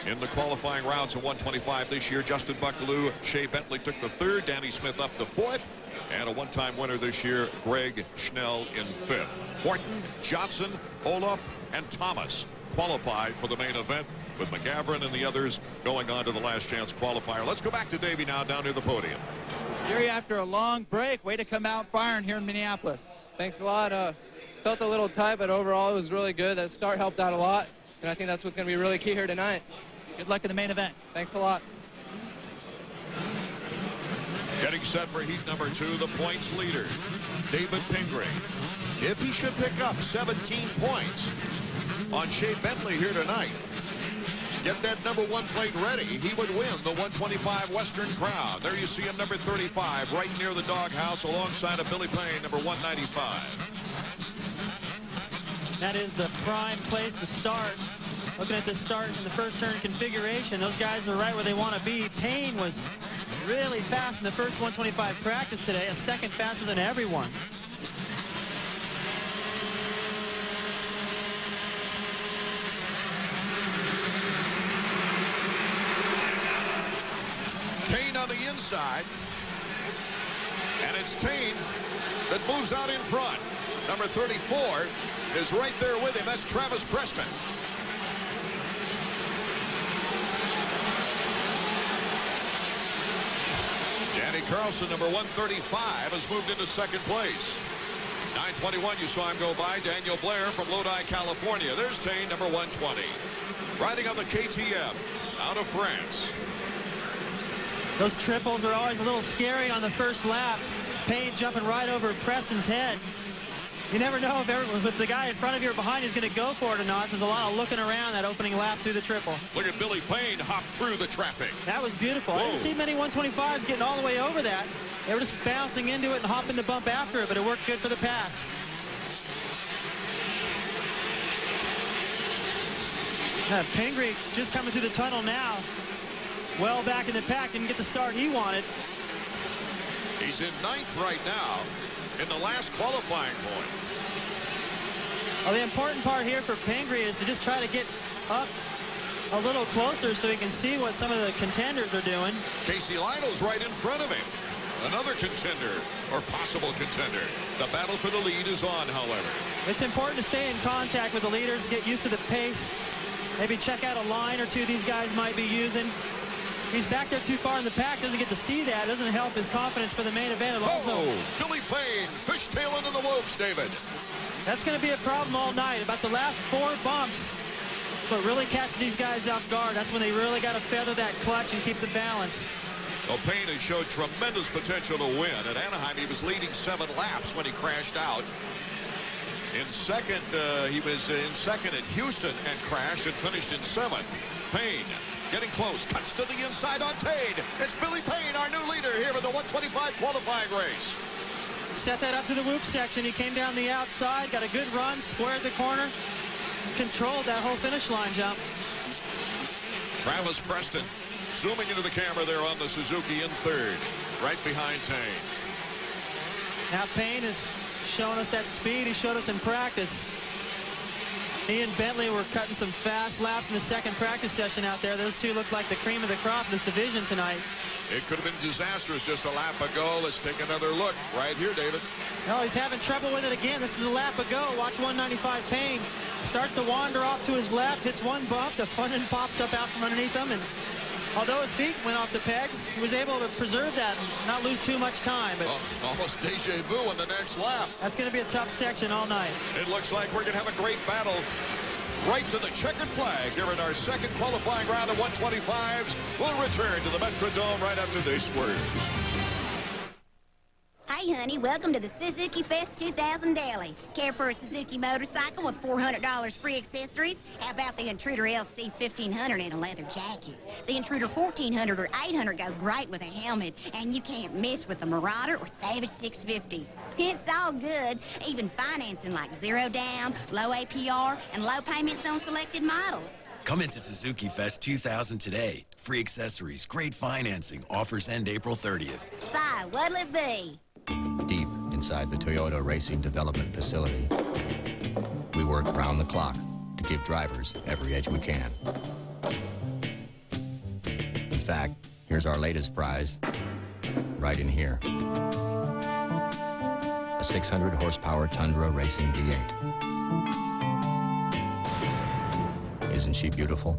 in the qualifying rounds of 125 this year. Justin Buckaloo, Shea Bentley took the 3rd. Danny Smith up to 4th. And a one-time winner this year, Greg Schnell in 5th. Horton, Johnson, Olaf, and Thomas qualified for the main event, with McGavran and the others going on to the last chance qualifier. Let's go back to Davey now down near the podium. Jerry, after a long break, way to come out firing here in Minneapolis. Thanks a lot. Felt a little tight, but overall it was really good. That start helped out a lot, and I think that's what's going to be really key here tonight. Good luck in the main event. Thanks a lot. Getting set for heat number 2, the points leader, David Pingree. If he should pick up 17 points on Shea Bentley here tonight, get that number 1 plate ready, he would win the 125 Western Crown. There you see him, number 35, right near the doghouse alongside of Billy Payne, number 195. That is the prime place to start. Looking at the start in the first turn configuration, those guys are right where they want to be. Payne was really fast in the first 125 practice today, a second faster than everyone. Tane on the inside, and it's Tane that moves out in front. Number 34 is right there with him. That's Travis Preston. Danny Carlson, number 135, has moved into 2nd place. 921, you saw him go by. Daniel Blair from Lodi, California. There's Tane, number 120. Riding on the KTM out of France. Those triples are always a little scary on the first lap. Payne jumping right over Preston's head. You never know if the guy in front of you or behind you is going to go for it or not. There's a lot of looking around that opening lap through the triple. Look at Billy Payne hop through the traffic. That was beautiful. Whoa. I didn't see many 125s getting all the way over that. They were just bouncing into it and hopping the bump after it, but it worked good for the pass. Pingree just coming through the tunnel now. Well back in the pack, didn't get the start he wanted. He's in 9th right now in the last qualifying point. Well, the important part here for Pingree is to just try to get up a little closer so he can see what some of the contenders are doing. Casey Lytle's right in front of him. Another contender, or possible contender. The battle for the lead is on, however. It's important to stay in contact with the leaders, get used to the pace. Maybe check out a line or two these guys might be using. He's back there too far in the pack, doesn't get to see that. Doesn't help his confidence for the main event. Billy Payne, fishtailing into the whoops, David. That's going to be a problem all night. About the last 4 bumps, So it really catches these guys off guard. That's when they really got to feather that clutch and keep the balance. Well, Payne has showed tremendous potential to win. At Anaheim, he was leading 7 laps when he crashed out. In second, he was in second at Houston and crashed and finished in 7th. Payne getting close, cuts to the inside on Tade. It's Billy Payne, our new leader here in the 125 qualifying race. Set that up to the whoop section. He came down the outside, got a good run, squared the corner, controlled that whole finish line jump. Travis Preston zooming into the camera there on the Suzuki in 3rd, right behind Payne. Now Payne is showing us that speed he showed us in practice. He and Bentley were cutting some fast laps in the second practice session out there. Those two look like the cream of the crop in this division tonight. It could have been disastrous just a lap ago. Let's take another look right here, David. No, he's having trouble with it again. This is a lap ago. Watch 195 Payne. Starts to wander off to his left, hits one bump, the front end pops up out from underneath him, and although his feet went off the pegs, he was able to preserve that and not lose too much time. But almost deja vu in the next lap. That's going to be a tough section all night. It looks like we're going to have a great battle right to the checkered flag here in our second qualifying round of 125s. We'll return to the Metrodome right after this word. Hey, honey, welcome to the Suzuki Fest 2000 Daily. Care for a Suzuki motorcycle with $400 free accessories? How about the Intruder LC 1500 and a leather jacket? The Intruder 1400 or 800 go great with a helmet, and you can't miss with the Marauder or Savage 650. It's all good, even financing like 0 down, low APR, and low payments on selected models. Come into Suzuki Fest 2000 today. Free accessories, great financing. Offers end April 30th. So, what'll it be? Deep inside the Toyota Racing Development Facility, we work round the clock to give drivers every edge we can. In fact, here's our latest prize, right in here. A 600 horsepower Tundra Racing V8. Isn't she beautiful?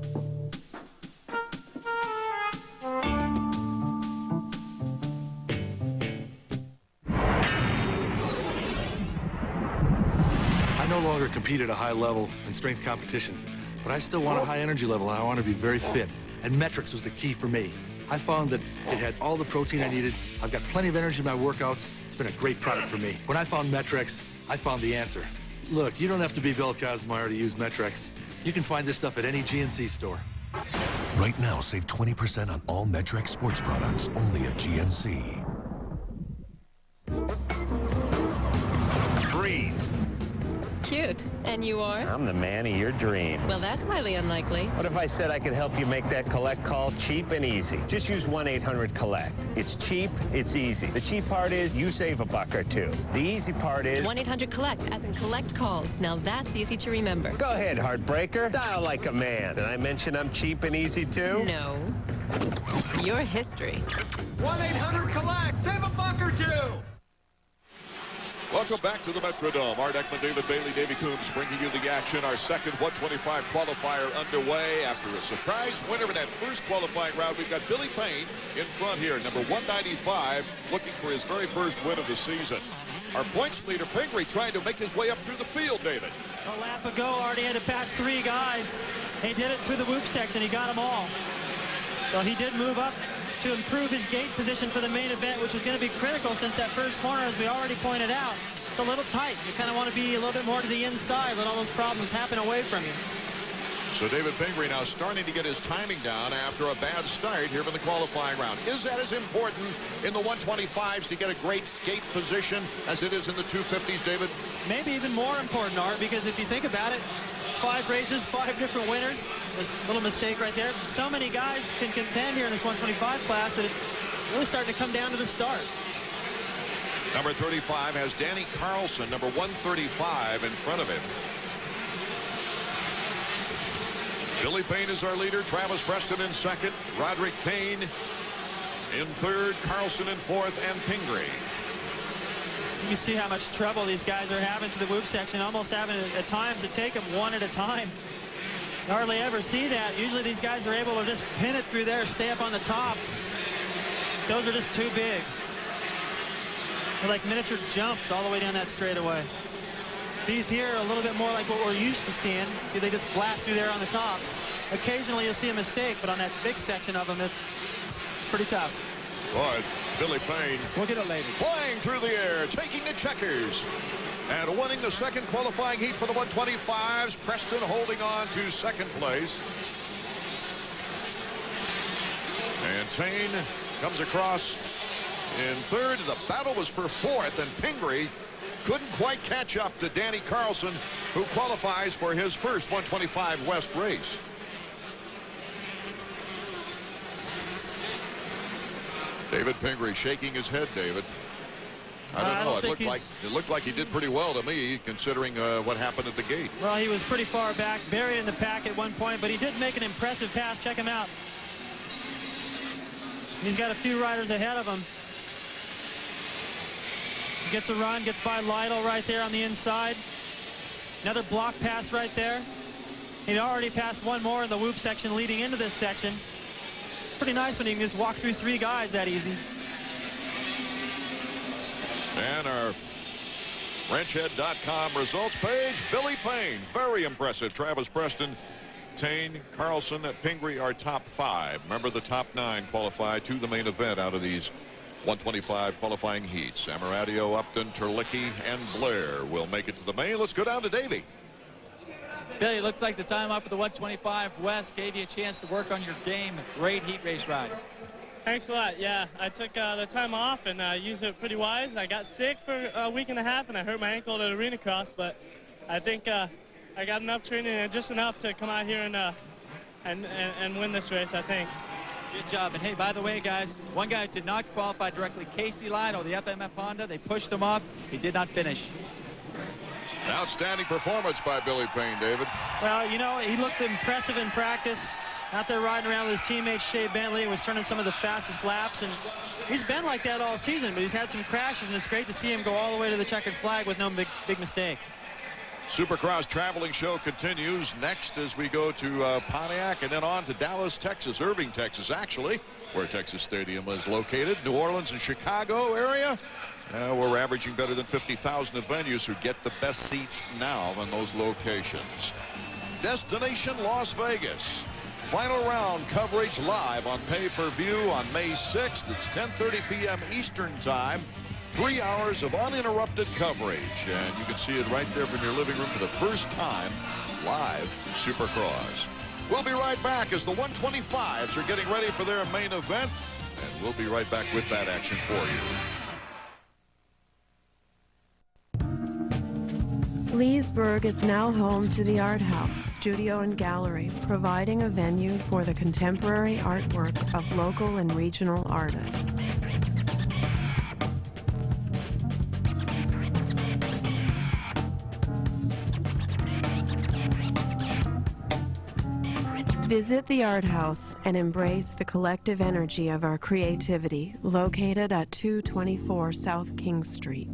I no longer compete at a high level in strength competition, but I still want a high energy level, and I want to be very fit. And Metrics was the key for me. I found that it had all the protein I needed. I've got plenty of energy in my workouts. It's been a great product for me. When I found Metrics, I found the answer. Look, you don't have to be Bill Kazmaier to use Metrics. You can find this stuff at any GNC store. Right now, save 20% on all Metrics sports products, only at GNC. Freeze. Cute. And you are? I'm the man of your dreams. Well, that's highly unlikely. What if I said I could help you make that collect call cheap and easy? Just use 1-800-COLLECT. It's cheap, it's easy. The cheap part is you save $1 or $2. The easy part is 1-800-COLLECT, as in collect calls. Now that's easy to remember. Go ahead, Heartbreaker. Dial like a man. Did I mention I'm cheap and easy too? No. Your history. 1-800-COLLECT. Save $1 or $2. Welcome back to the Metrodome. Art Ekman, David Bailey, Davey Coombs bringing you the action. Our second 125 qualifier underway after a surprise winner in that first qualifying round. We've got Billy Payne in front here, number 195, looking for his very first win of the season. Our points leader, Pingree, trying to make his way up through the field, David. A lap ago, already had to pass 3 guys. He did it through the whoop section. He got them all. So he did move up to improve his gate position for the main event, which is going to be critical since that first corner, as we already pointed out, it's a little tight. You kind of want to be a little bit more to the inside, let all those problems happen away from you. So David Pingree now starting to get his timing down after a bad start here in the qualifying round. Is that as important in the 125s to get a great gate position as it is in the 250s, David? Maybe even more important, Art, because if you think about it, 5 races, 5 different winners. There's a little mistake right there. So many guys can contend here in this 125 class that it's really starting to come down to the start. Number 35 has Danny Carlson, number 135 in front of him. Billy Payne is our leader. Travis Preston in second. Roderick Kane in third. Carlson in fourth. And Pingree. You see how much trouble these guys are having to the whoop section, almost having at times to take them one at a time. You hardly ever see that. Usually these guys are able to just pin it through there, stay up on the tops. Those are just too big. They're like miniature jumps all the way down that straightaway. These here are a little bit more like what we're used to seeing. See, they just blast through there on the tops. Occasionally you'll see a mistake, but on that big section of them, it's pretty tough. Boy, Billy Payne. We'll get it later. Flying through the air, taking the checkers. And winning the second qualifying heat for the 125s. Preston holding on to second place. And Tane comes across in third. The battle was for fourth, and Pingree couldn't quite catch up to Danny Carlson, who qualifies for his first 125 West race. David Pingree shaking his head, David. I don't know. It looked like he did pretty well to me, considering what happened at the gate. Well, he was pretty far back, buried in the pack at one point, but he did make an impressive pass. Check him out. He's got a few riders ahead of him. He gets a run, gets by Lytle right there on the inside. Another block pass right there. He'd already passed one more in the whoop section leading into this section. It's pretty nice when you can just walk through 3 guys that easy. And our wrenchhead.com results page, Billy Payne, very impressive. Travis Preston, Tane, Carlson, Pingree are top 5. Remember, the top 9 qualify to the main event out of these 125 qualifying heats. Amaradio, Upton, Terlicki, and Blair will make it to the main. Let's go down to Davey. Billy, looks like the time up at the 125 West gave you a chance to work on your game. Great heat race ride. Thanks a lot. Yeah, I took the time off and used it pretty wise. I got sick for a week and a half, and I hurt my ankle at Arena Cross, but I think I got enough training and just enough to come out here and win this race, I think. Good job. And hey, by the way, guys, one guy did not qualify directly, Casey Lytle, the FMF Honda. They pushed him off. He did not finish. Outstanding performance by Billy Payne, David. Well, you know, he looked impressive in practice. Out there riding around with his teammate Shea Bentley, was turning some of the fastest laps, and he's been like that all season, but he's had some crashes, and it's great to see him go all the way to the checkered flag with no big mistakes. Supercross traveling show continues next as we go to Pontiac and then on to Dallas, Texas, Irving, Texas, actually, where Texas Stadium is located. New Orleans and Chicago area. We're averaging better than 50,000 of venues who get the best seats now in those locations. Destination Las Vegas. Final round coverage live on pay-per-view on May 6th. It's 10:30 p.m. Eastern Time. 3 hours of uninterrupted coverage, and you can see it right there from your living room for the first time, live Supercross. We'll be right back as the 125s are getting ready for their main event, and we'll be right back with that action for you. Leesburg is now home to the Art House, Studio and Gallery, providing a venue for the contemporary artwork of local and regional artists. Visit the Art House and embrace the collective energy of our creativity, located at 224 South King Street.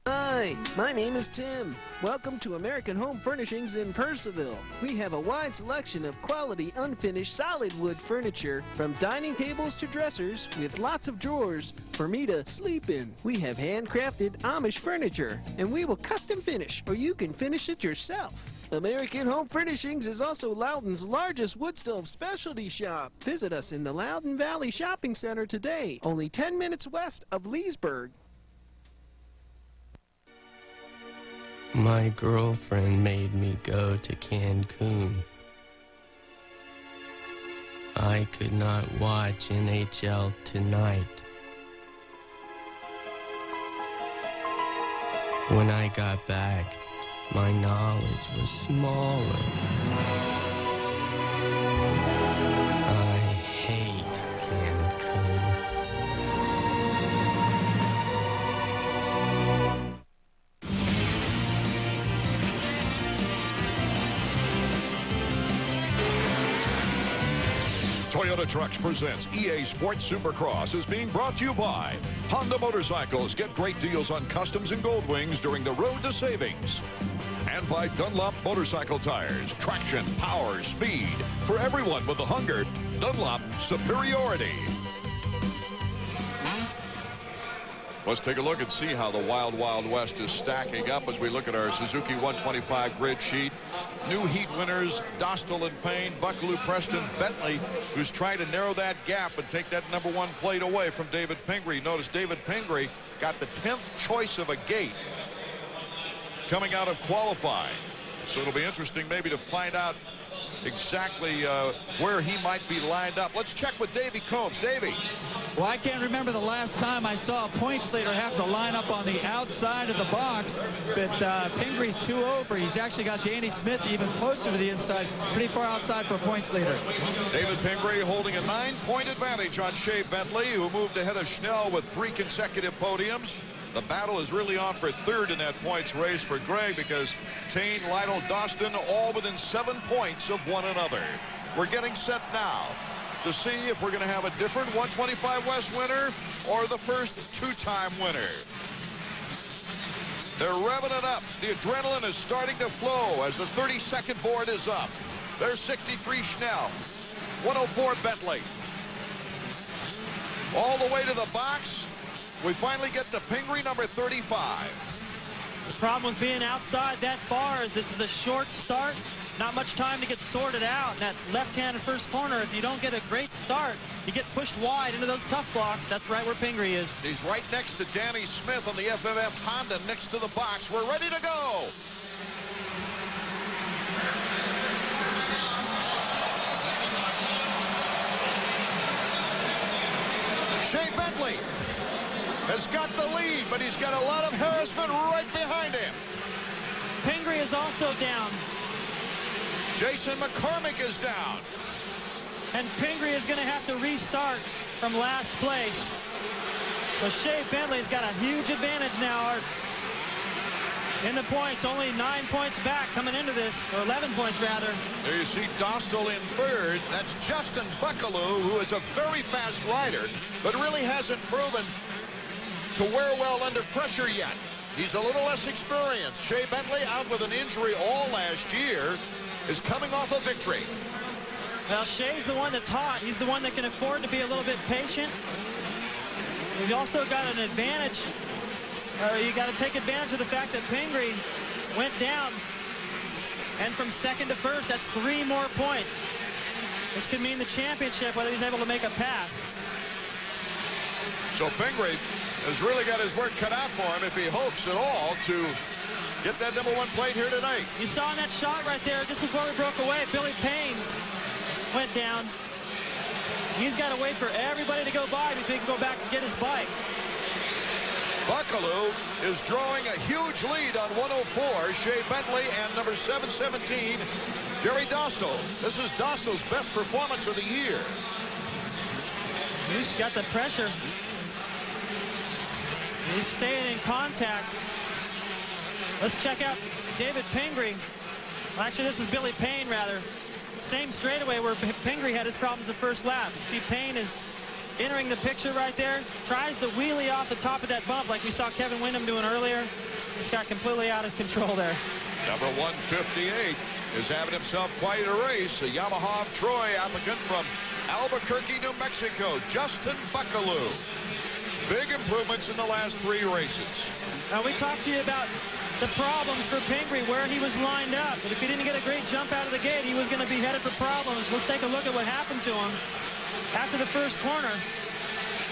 Hi, my name is Tim. Welcome to American Home Furnishings in Purcellville. We have a wide selection of quality unfinished solid wood furniture, from dining tables to dressers, with lots of drawers for me to sleep in. We have handcrafted Amish furniture, and we will custom finish, or you can finish it yourself. American Home Furnishings is also Loudoun's largest wood stove specialty shop. Visit us in the Loudoun Valley Shopping Center today, only 10 minutes west of Leesburg. My girlfriend made me go to Cancun. I could not watch NHL tonight. When I got back, my knowledge was smaller. I hate Cancun. Toyota Trucks presents EA Sports Supercross is being brought to you by Honda Motorcycles. Get great deals on customs and gold wings during the Road to Savings. And by Dunlop Motorcycle Tires. Traction, power, speed. For everyone with the hunger, Dunlop superiority. Let's take a look and see how the Wild Wild West is stacking up as we look at our Suzuki 125 grid sheet. New heat winners, Dostal and Payne, Buckaloo, Preston, Bentley, who's trying to narrow that gap and take that #1 plate away from David Pingree. Notice David Pingree got the 10th choice of a gate coming out of qualifying. So it'll be interesting maybe to find out exactly where he might be lined up. Let's check with Davey Combs. Davey. Well, I can't remember the last time I saw a points leader have to line up on the outside of the box, but Pingree's 2 over. He's actually got Danny Smith even closer to the inside, pretty far outside for a points leader. David Pingree holding a 9-point advantage on Shea Bentley, who moved ahead of Schnell with 3 consecutive podiums. The battle is really on for third in that points race for Greg because Tane, Lytle, Dostal all within 7 points of one another. We're getting set now to see if we're going to have a different 125 West winner or the first 2-time winner. They're revving it up. The adrenaline is starting to flow as the 32nd board is up. There's 63 Schnell, 104 Bentley. All the way to the box. We finally get to Pingree, number 35. The problem with being outside that far is this is a short start. Not much time to get sorted out. In that left-handed first corner, if you don't get a great start, you get pushed wide into those tough blocks. That's right where Pingree is. He's right next to Danny Smith on the FMF Honda next to the box. We're ready to go. Shea Bentley has got the lead, but he's got a lot of harassment right behind him. Pingree is also down. Jason McCormick is down. And Pingree is going to have to restart from last place. So Shea Bentley's got a huge advantage now, Art. In the points, only 9 points back coming into this, or 11 points rather. There you see Dostal in third. That's Justin Buckaloo, who is a very fast rider, but really hasn't proven to wear well under pressure yet. He's a little less experienced. Shea Bentley, out with an injury all last year, is coming off a victory. Well, Shea's the one that's hot. He's the one that can afford to be a little bit patient. We've also got an advantage. You got to take advantage of the fact that Pingree went down. And from second to first, that's 3 more points. This could mean the championship, whether he's able to make a pass. So Pingree has really got his work cut out for him if he hopes at all to get that #1 plate here tonight. You saw in that shot right there, just before we broke away, Billy Payne went down. He's got to wait for everybody to go by before he can go back and get his bike. Buckaloo is drawing a huge lead on 104, Shea Bentley, and number 717, Jerry Dostal. This is Dostal's best performance of the year. He's got the pressure. He's staying in contact. Let's check out David Pingree. Well, actually, this is Billy Payne, rather. Same straightaway where Pingree had his problems the first lap. See, Payne is entering the picture right there. Tries to wheelie off the top of that bump like we saw Kevin Windham doing earlier. Just got completely out of control there. Number 158 is having himself quite a race. A Yamaha of Troy applicant from Albuquerque, New Mexico, Justin Buckaloo. Big improvements in the last 3 races. Now, we talked to you about the problems for Pingree, where he was lined up. But if he didn't get a great jump out of the gate, he was going to be headed for problems. Let's take a look at what happened to him. After the first corner,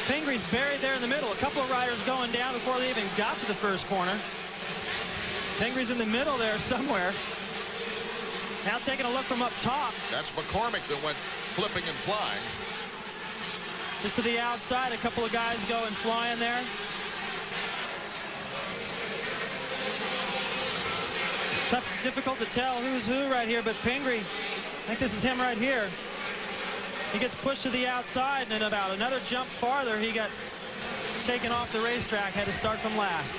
Pingree's buried there in the middle. A couple of riders going down before they even got to the first corner. Pingree's in the middle there somewhere. Now taking a look from up top. That's McCormick that went flipping and flying. Just to the outside, a couple of guys going flying there. Tough, difficult to tell who's who right here, but Pingree, I think this is him right here. He gets pushed to the outside, and then about another jump farther, he got taken off the racetrack, had to start from last.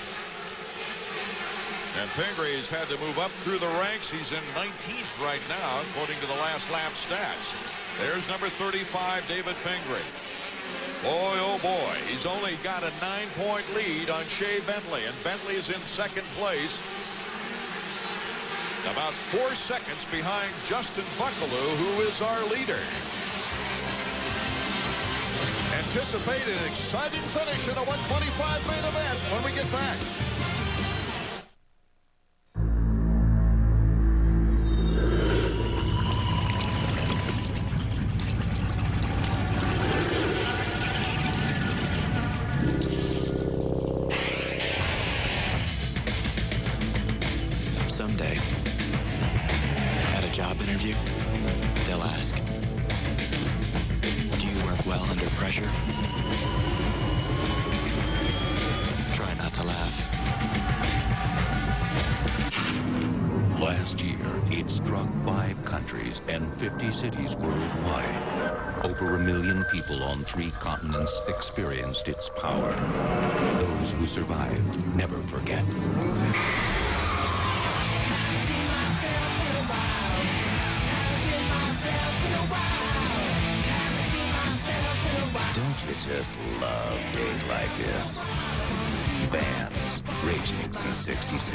And Pingree's had to move up through the ranks. He's in 19th right now, according to the last lap stats. There's number 35, David Pingree. Boy, oh boy, he's only got a 9-point lead on Shea Bentley, and Bentley is in second place. About 4 seconds behind Justin Buckaloo, who is our leader. Anticipate an exciting finish in a 125 main event when we get back. Someday, at a job interview, they'll ask, do you work well under pressure? Try not to laugh. Last year, it struck 5 countries and 50 cities worldwide. Over 1 million people on 3 continents experienced its power. Those who survived never forget. Don't you just love days like this? Bands, Raging C66.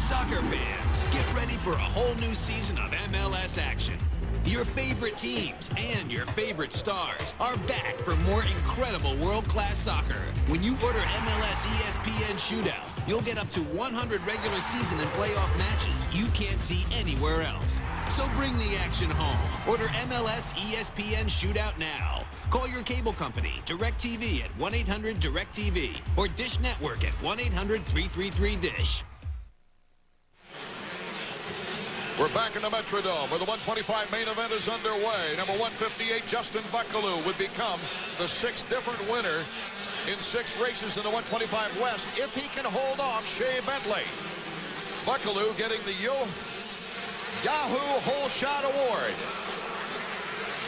Soccer fans, get ready for a whole new season of MLS action. Your favorite teams and your favorite stars are back for more incredible world-class soccer. When you order MLS ESPN Shootout, you'll get up to 100 regular season and playoff matches you can't see anywhere else. So bring the action home. Order MLS ESPN Shootout now. Call your cable company, DirecTV at 1-800-DirecTV or Dish Network at 1-800-333-DISH. We're back in the Metrodome where the 125 main event is underway. Number 158, Justin Buckaloo, would become the 6th different winner in 6 races in the 125 West if he can hold off Shea Bentley. Buckaloo getting the Yahoo Hole Shot Award.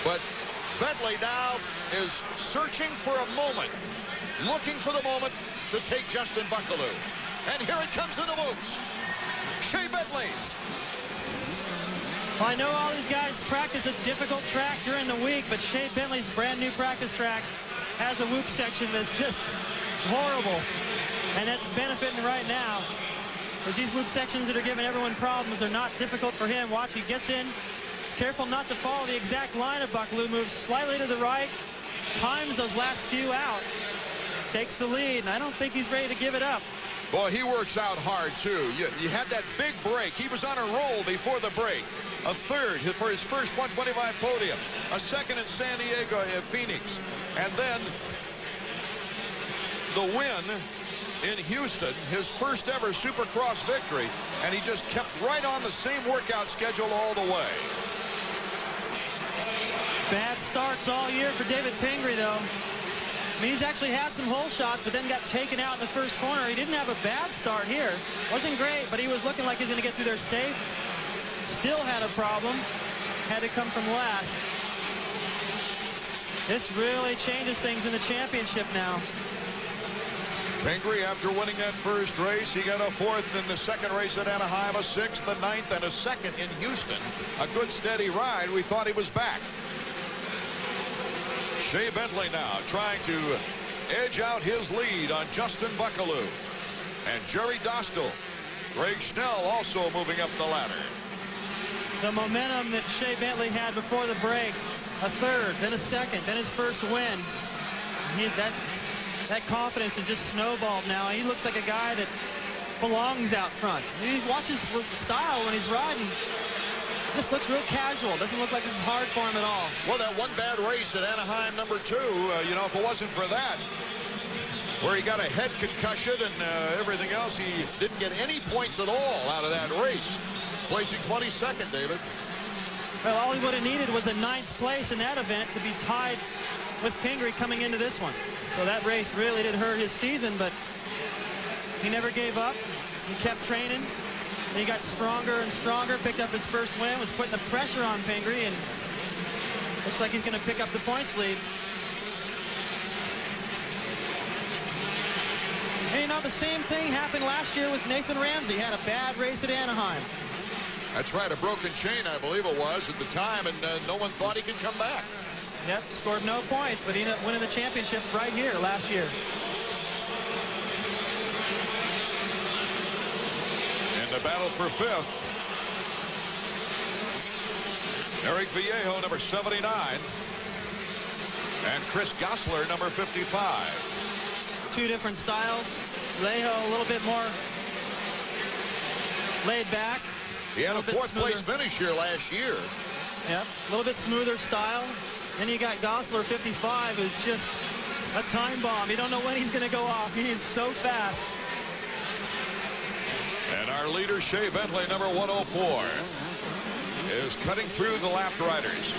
But Bentley now is searching for a moment, looking for the moment to take Justin Buckaloo. And here it comes in the moves. Shea Bentley. Well, I know all these guys practice a difficult track during the week, but Shea Bentley's brand new practice track has a whoop section that's just horrible. And that's benefiting right now, because these whoop sections that are giving everyone problems are not difficult for him. Watch, he gets in. He's careful not to follow the exact line of Buckaloo. Moves slightly to the right, times those last few out, takes the lead, and I don't think he's ready to give it up. Boy, he works out hard, too. You had that big break. He was on a roll before the break. A 3rd for his first 125 podium. A 2nd in San Diego at Phoenix. And then the win in Houston, his first ever Supercross victory. And he just kept right on the same workout schedule all the way. Bad starts all year for David Pingree, though. I mean, he's actually had some hole shots, but then got taken out in the first corner. He didn't have a bad start here. Wasn't great, but he was looking like he was going to get through there safe. Still had a problem. Had to come from last. This really changes things in the championship now. Pingree, after winning that first race, he got a 4th in the 2nd race at Anaheim, a 6th, a 9th, and a 2nd in Houston. A good, steady ride. We thought he was back. Shea Bentley now trying to edge out his lead on Justin Buckaloo. And Jerry Dostal. Greg Schnell also moving up the ladder. The momentum that Shea Bentley had before the break, a 3rd, then a 2nd, then his first win. That confidence is just snowballed now. He looks like a guy that belongs out front. He watches the style when he's riding. This looks real casual. Doesn't look like this is hard for him at all. Well, that one bad race at Anaheim, number 2, you know, if it wasn't for that, where he got a head concussion and everything else, he didn't get any points at all out of that race. Placing 22nd, David. Well, all he would have needed was a 9th place in that event to be tied with Pingree coming into this one. So that race really did hurt his season, but he never gave up. He kept training. And he got stronger and stronger, picked up his first win, was putting the pressure on Pingree, and looks like he's going to pick up the points lead. And you know, the same thing happened last year with Nathan Ramsey. He had a bad race at Anaheim. That's right, a broken chain, I believe it was, at the time, and no one thought he could come back. Yep, scored no points, but he ended up winning the championship right here last year. In the battle for 5th, Eric Vallejo, number 79. And Chris Gosler, number 55. Two different styles. Lejo a little bit more laid back. He had a fourth-place finish here last year. Yep, a little bit smoother style. Then you got Gosler, 55, who's just a time bomb. You don't know when he's going to go off. He is so fast. And our leader, Shea Bentley, number 104, is cutting through the lap riders.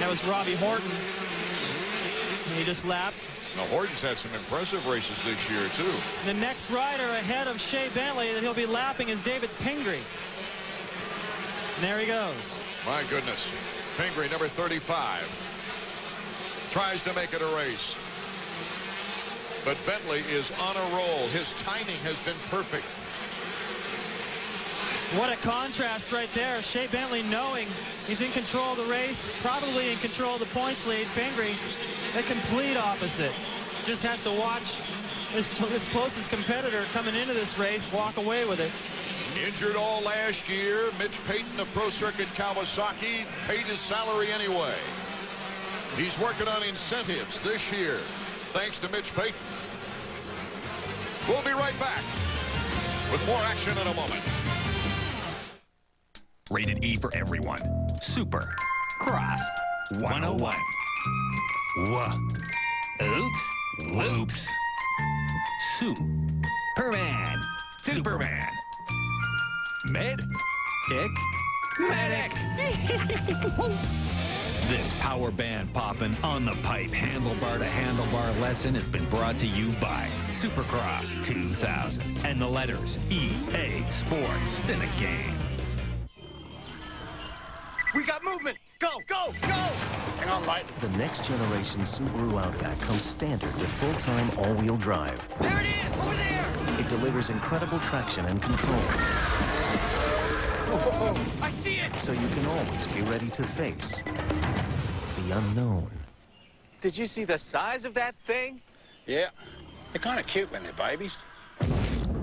That was Robbie Horton. He just lapped. Now, Horton's had some impressive races this year, too. The next rider ahead of Shea Bentley that he'll be lapping is David Pingree. And there he goes. My goodness. Pingree, number 35, tries to make it a race. But Bentley is on a roll. His timing has been perfect. What a contrast right there. Shea Bentley knowing he's in control of the race, probably in control of the points lead. Pingree, the complete opposite. Just has to watch his closest competitor coming into this race walk away with it. Injured all last year. Mitch Payton of Pro Circuit Kawasaki paid his salary anyway. He's working on incentives this year, thanks to Mitch Payton. We'll be right back with more action in a moment. Rated E for everyone. Supercross 101. Oops. Whoops. Superman. Superman. Medic. This power band poppin' on the pipe handlebar to handlebar lesson has been brought to you by Supercross 2000 and the letters EA Sports. It's in a game. We got movement. Go, go, go! Hang on, light. The next generation Subaru Outback comes standard with full-time all-wheel drive. There it is! Over there! It delivers incredible traction and control. Whoa, I see it! So you can always be ready to face the unknown. Did you see the size of that thing? Yeah. They're kind of cute when they're babies.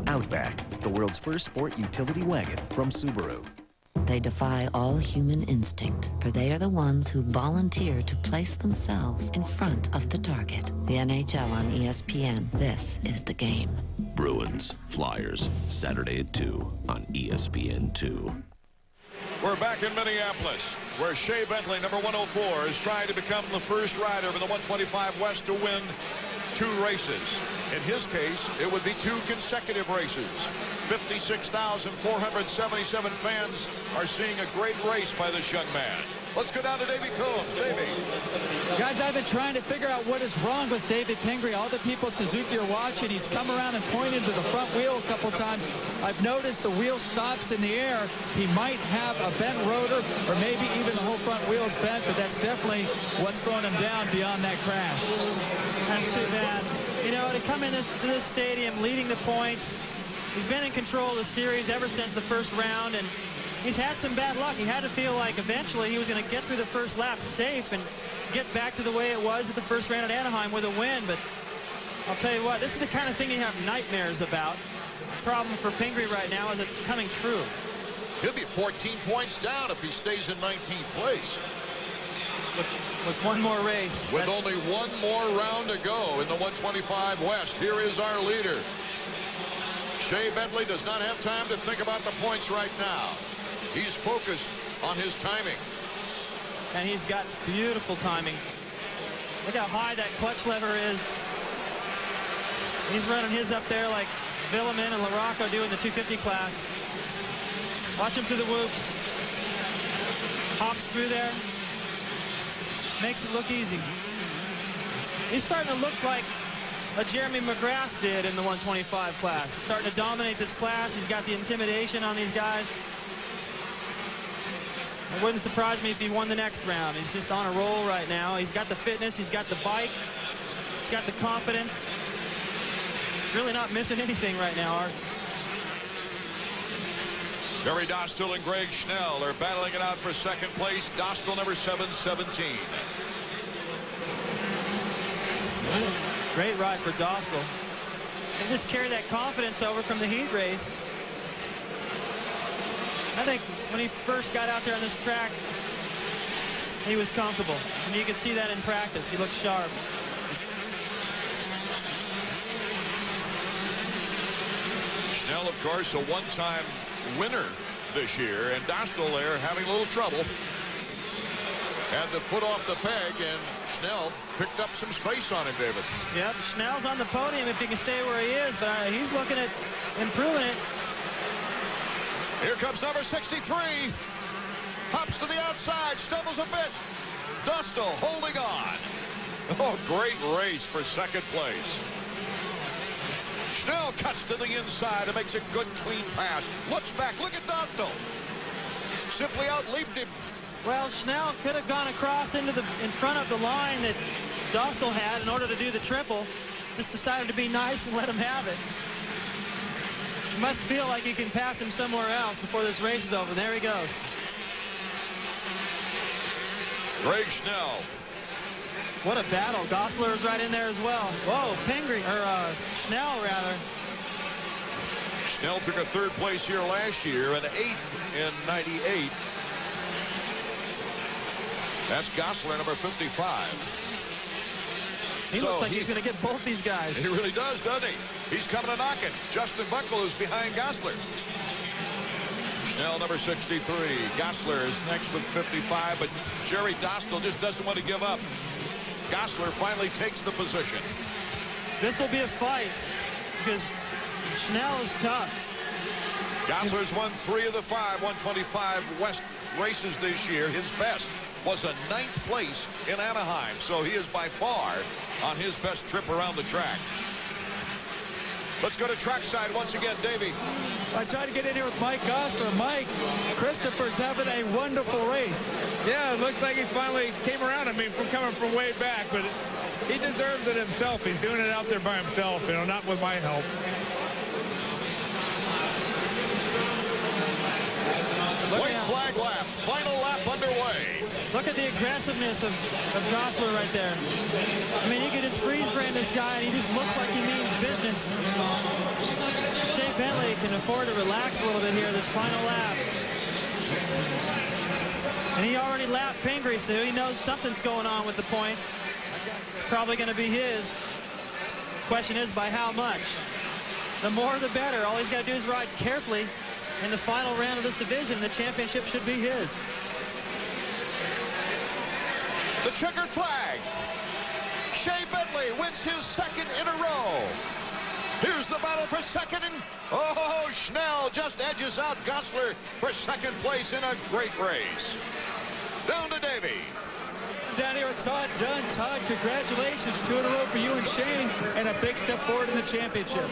Outback, the world's first sport utility wagon from Subaru. They defy all human instinct, for they are the ones who volunteer to place themselves in front of the target. The NHL on ESPN. This is the game. Bruins, Flyers, Saturday at 2 on ESPN2. We're back in Minneapolis, where Shea Bentley, number 104, is trying to become the first rider in the 125 West to win 2 races. In his case, it would be 2 consecutive races. 56,477 fans are seeing a great race by this young man. Let's go down to Davey Combs. Davey. Guys, I've been trying to figure out what is wrong with David Pingree. All the people at Suzuki are watching. He's come around and pointed to the front wheel a couple times. I've noticed the wheel stops in the air. He might have a bent rotor, or maybe even the whole front wheel is bent, but that's definitely what's slowing him down beyond that crash. That's too bad. You know, to come in this stadium leading the points, he's been in control of the series ever since the first round, and he's had some bad luck. He had to feel like eventually he was going to get through the first lap safe and get back to the way it was at the first round at Anaheim with a win. But I'll tell you what, this is the kind of thing you have nightmares about. The problem for Pingree right now is it's coming through. He'll be 14 points down if he stays in 19th place. With one more race. With only one more round to go in the 125 West. Here is our leader. Shea Bentley does not have time to think about the points right now. He's focused on his timing. And he's got beautiful timing. Look how high that clutch lever is. He's running his up there like Villemin and LaRocco do in the 250 class. Watch him through the whoops. Hops through there. Makes it look easy. He's starting to look like a Jeremy McGrath did in the 125 class. He's starting to dominate this class. He's got the intimidation on these guys. It wouldn't surprise me if he won the next round. He's just on a roll right now. He's got the fitness. He's got the bike. He's got the confidence. Really not missing anything right now, Art. Jerry Dostal and Greg Schnell are battling it out for second place. Dostal number 717. Great ride for Dostal. And just carry that confidence over from the heat race. I think when he first got out there on this track, he was comfortable. And you can see that in practice. He looked sharp. Schnell, of course, a one-time winner this year, and Dostal there having a little trouble. Had the foot off the peg, and Schnell picked up some space on him, David. Yep, Schnell's on the podium if he can stay where he is, but he's looking at improving it. Here comes number 63. Hops to the outside, stumbles a bit. Dostal holding on. Oh, great race for second place. Schnell cuts to the inside and makes a good, clean pass. Looks back. Look at Dostal. Simply outleaped him. Well, Schnell could have gone across in front of the line that Dostal had in order to do the triple. Just decided to be nice and let him have it. He must feel like he can pass him somewhere else before this race is over. There he goes. Greg Schnell. What a battle. Gosler is right in there as well. Whoa, Schnell, rather. Schnell took a third place here last year and 8th in '98. That's Gosler, number 55. He looks like he's going to get both these guys. He really does, doesn't he? He's coming to knock it. Justin Buckle is behind Gosler. Schnell, number 63. Gosler is next with 55, but Jerry Dostal just doesn't want to give up. Gosler finally takes the position. This will be a fight because Schnell is tough. Gosler's won 3 of the 5 125 West races this year. His best was a 9th place in Anaheim, so he is by far on his best trip around the track. Let's go to trackside once again, Davey. I tried to get in here with Mike Gosler. Mike, Christopher's having a wonderful race. Yeah, it looks like he's finally came around. I mean, from coming from way back, but he deserves it himself. He's doing it out there by himself, you know, not with my help. White flag lap, final lap underway. Look at the aggressiveness of Gosler right there. I mean, you can just freeze frame this guy, and he just looks like he means business. Shea Bentley can afford to relax a little bit here this final lap. And he already lapped Pingree, so he knows something's going on with the points. It's probably going to be his. Question is, by how much? The more, the better. All he's got to do is ride carefully in the final round of this division. The championship should be his. The checkered flag. Shea Bentley wins his 2nd in a row. Here's the battle for 2nd, and oh, Schnell just edges out Gosler for 2nd place in a great race. Down to Davey. Down here with Todd Dunn. Todd, congratulations. 2 in a row for you and Shane, and a big step forward in the championship.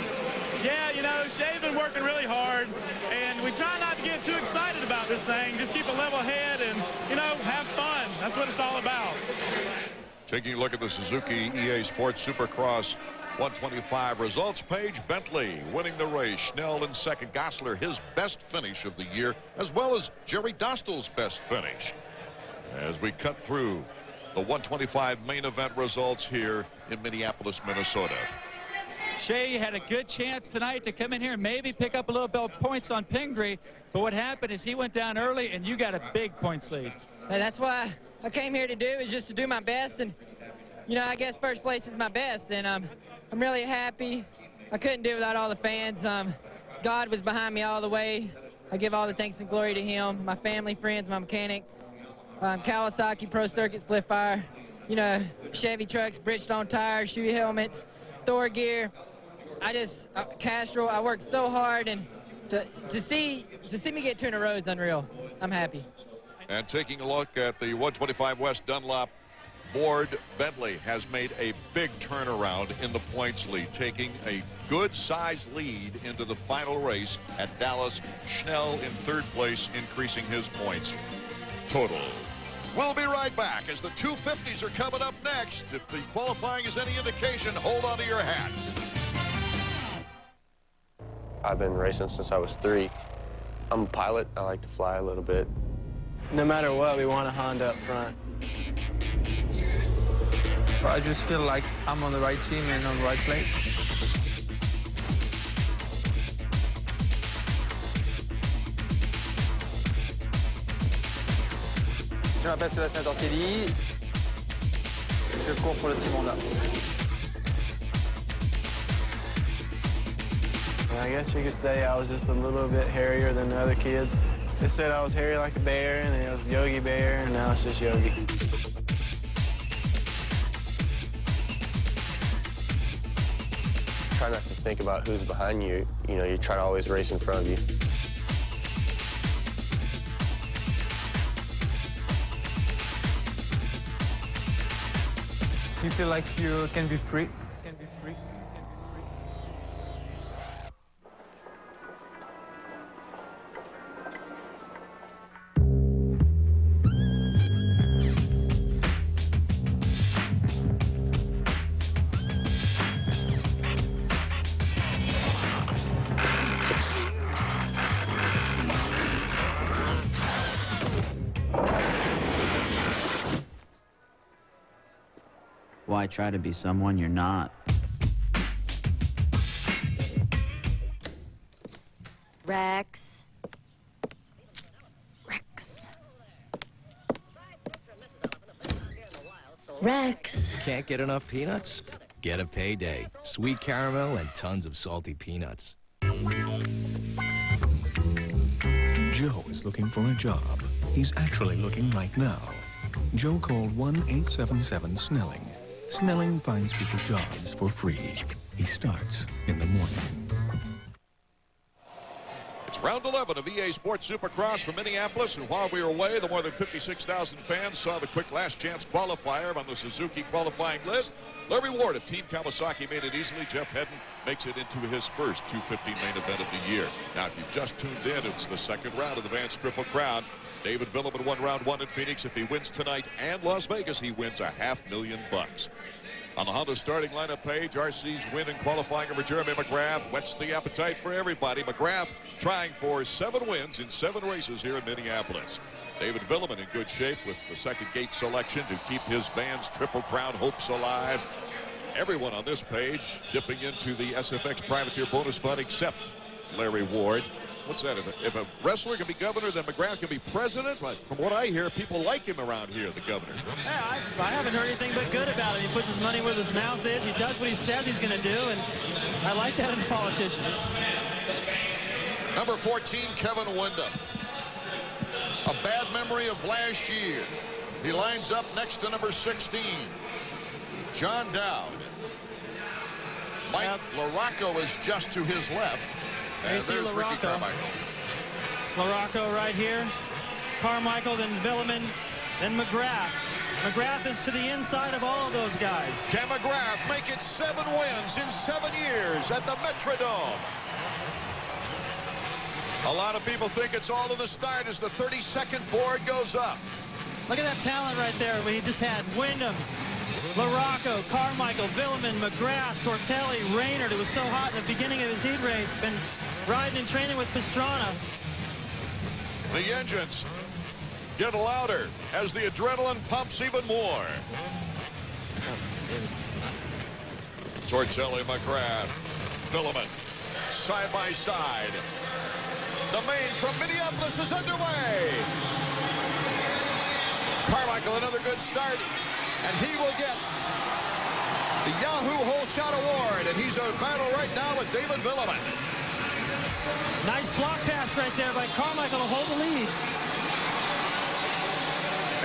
Yeah, you know, Shea's been working really hard, and we try not to get too excited about this thing. Just keep a level head and, you know, have fun. That's what it's all about. Taking a look at the Suzuki EA Sports Supercross 125 results page, Bentley winning the race. Schnell in 2nd. Gosler, his best finish of the year, as well as Jerry Dostal's best finish. As we cut through the 125 main event results here in Minneapolis, Minnesota. Shea had a good chance tonight to come in here and maybe pick up a little bit of points on Pingree, but what happened is he went down early and you got a big points lead. And that's why I came here to do, is just to do my best, and you know, I guess 1st place is my best, and I'm really happy. I couldn't do it without all the fans. God was behind me all the way. I give all the thanks and glory to him, my family, friends, my mechanic, Kawasaki Pro Circuit Split Fire, you know, Chevy trucks, Bridgestone tires, shoe helmets, Thor gear. Castrol, I worked so hard, and to see me get 2 in a row is unreal. I'm happy. And taking a look at the 125 West Dunlop board, Bentley has made a big turnaround in the points lead, taking a good-sized lead into the final race at Dallas. Schnell in 3rd place, increasing his points total. We'll be right back as the 250s are coming up next. If the qualifying is any indication, hold on to your hats. I've been racing since I was 3. I'm a pilot. I like to fly a little bit. No matter what, we want a Honda up front. I just feel like I'm on the right team and on the right place. Je m'appelle Sébastien Tortelli. Je cours pour le Team Honda. I guess you could say I was just a little bit hairier than the other kids. They said I was hairy like a bear, and then it was Yogi Bear, and now it's just Yogi. Try not to think about who's behind you. You know, you try to always race in front of you. You feel like you can be free? Why try to be someone you're not? Rex. Rex. Can't get enough peanuts? Get a payday. Sweet caramel and tons of salty peanuts. Joe is looking for a job. He's actually looking right now. Joe called 1-877-SNELLING. Snelling finds people jobs for free. He starts in the morning. It's round 11 of EA Sports Supercross from Minneapolis, and while we were away, the more than 56,000 fans saw the quick last chance qualifier on the Suzuki qualifying list. Larry Ward of Team Kawasaki made it easily. Jeff Hedden makes it into his first 250 main event of the year. Now, if you've just tuned in, it's the second round of the Vance Triple Crown. David Villeman won round 1 in Phoenix. If he wins tonight and Las Vegas, he wins $500,000. On the Honda starting lineup page, RC's win in qualifying over Jeremy McGrath whets the appetite for everybody. McGrath trying for 7 wins in 7 races here in Minneapolis. David Villeman in good shape with the second gate selection to keep his Vans Triple Crown hopes alive. Everyone on this page dipping into the SFX Privateer bonus fund except Larry Ward. What's that? If a wrestler can be governor, then McGrath can be president. But from what I hear, people like him around here, the governor. Yeah, I haven't heard anything but good about him. He puts his money where his mouth is. He does what he said he's going to do, and I like that in a politician. Number 14, Kevin Windham. A bad memory of last year. He lines up next to number 16, John Dowd. Mike LaRocco is just to his left. And there's Ricky Carmichael. LaRocco right here. Carmichael, then Villeman, then McGrath. McGrath is to the inside of all of those guys. Can McGrath make it 7 wins in 7 years at the Metrodome? A lot of people think it's all in the start as the 32nd board goes up. Look at that talent right there. We just had Windham, LaRocco, Carmichael, Villeman, McGrath, Tortelli, Raynard. It was so hot in the beginning of his heat race. Been riding and training with Pastrana. The engines get louder as the adrenaline pumps even more. Tortelli, McGrath, Villeman, side by side. The main from Minneapolis is underway. Carmichael, another good start, and he will get the Yahoo Hole Shot Award, and he's in battle right now with David Villeman. Nice block pass right there by Carmichael to hold the lead.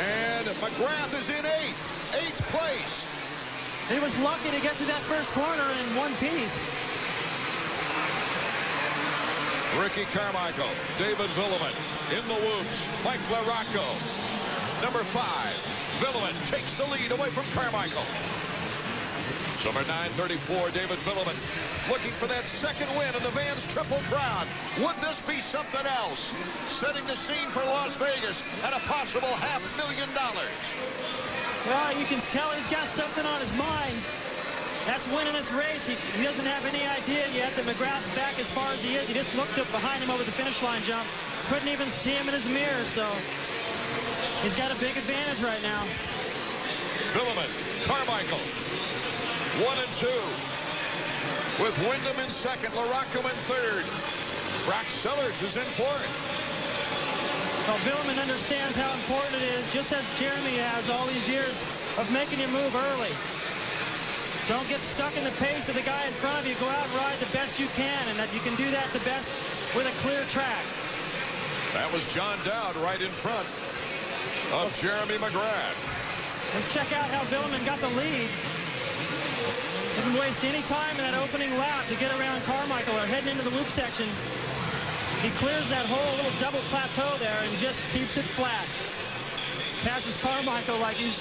And McGrath is in 8th place. He was lucky to get to that first corner in one piece. Ricky Carmichael, David Villeman in the whoops. Mike LaRocco, number 5. Villeman takes the lead away from Carmichael. Number 934, David Villeman, looking for that second win in the Vans Triple Crown. Would this be something else? Setting the scene for Las Vegas and a possible $500,000. Well, you can tell he's got something on his mind. That's winning this race. He doesn't have any idea yet that McGrath's back as far as he is. He just looked up behind him over the finish line jump. Couldn't even see him in his mirror, so he's got a big advantage right now. Villeman, Carmichael, 1 and 2. With Windham in 2nd, LaRocco in 3rd. Brock Sellers is in 4th. Well, Villeman understands how important it is just just as Jeremy has all these years of making you move early. Don't get stuck in the pace of the guy in front of you. Go out and ride the best you can, and that you can do that the best with a clear track. That was John Dowd right in front of Jeremy McGrath. Let's check out how Villeman got the lead. Didn't waste any time in that opening lap to get around Carmichael or heading into the loop section. He clears that whole little double plateau there and just keeps it flat. Passes Carmichael like he's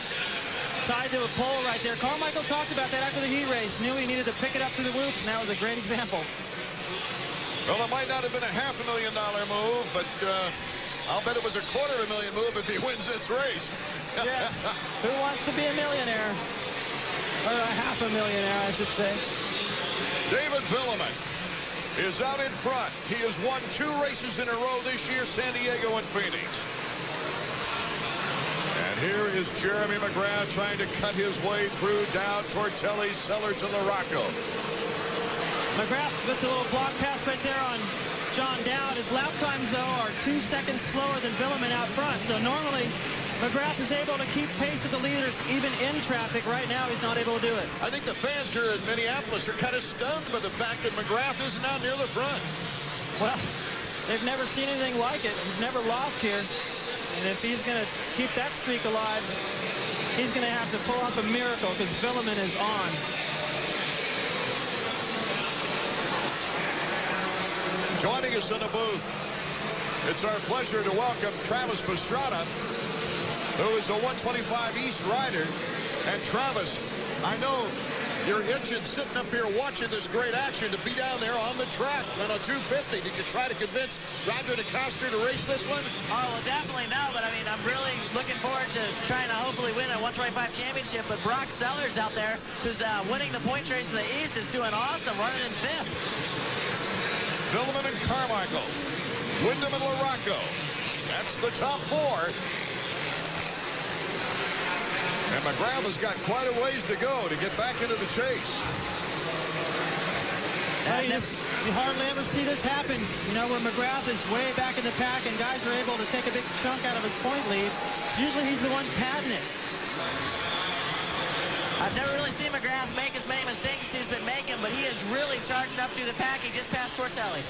tied to a pole right there. Carmichael talked about that after the heat race. Knew he needed to pick it up through the loops, and that was a great example. Well, it might not have been a $500,000 move, but I'll bet it was a $250,000 move if he wins this race. Yeah. Who wants to be a millionaire? Or a $500,000, I should say. David Villeman is out in front. He has won 2 races in a row this year, San Diego and Phoenix. And here is Jeremy McGrath trying to cut his way through Dowd, Tortelli, Sellers, and LaRocco. McGrath gets a little block pass right there on John Dowd. His lap times, though, are 2 seconds slower than Villeman out front. So normally, McGrath is able to keep pace with the leaders even in traffic. Right now, he's not able to do it. I think the fans here in Minneapolis are kind of stunned by the fact that McGrath isn't out near the front. Well, they've never seen anything like it. He's never lost here. And if he's going to keep that streak alive, he's going to have to pull off a miracle because Villeman is on. Joining us in the booth, it's our pleasure to welcome Travis Pastrana, who is a 125 East rider. And Travis, I know you're itching sitting up here watching this great action to be down there on the track on a 250. Did you try to convince Roger DeCoster to race this one? Oh, well, definitely no, but I mean, I'm really looking forward to trying to hopefully win a 125 championship. But Brock Sellers out there, who's winning the points race in the East, is doing awesome, running in 5th. Villeman and Carmichael, Wyndham and LaRocco. That's the top 4. And McGrath has got quite a ways to go to get back into the chase. You hardly ever see this happen, you know, where McGrath is way back in the pack and guys are able to take a big chunk out of his point lead. Usually he's the one padding it. I've never really seen McGrath make as many mistakes as he's been making, but he is really charging up through the pack. He just passed Tortelli.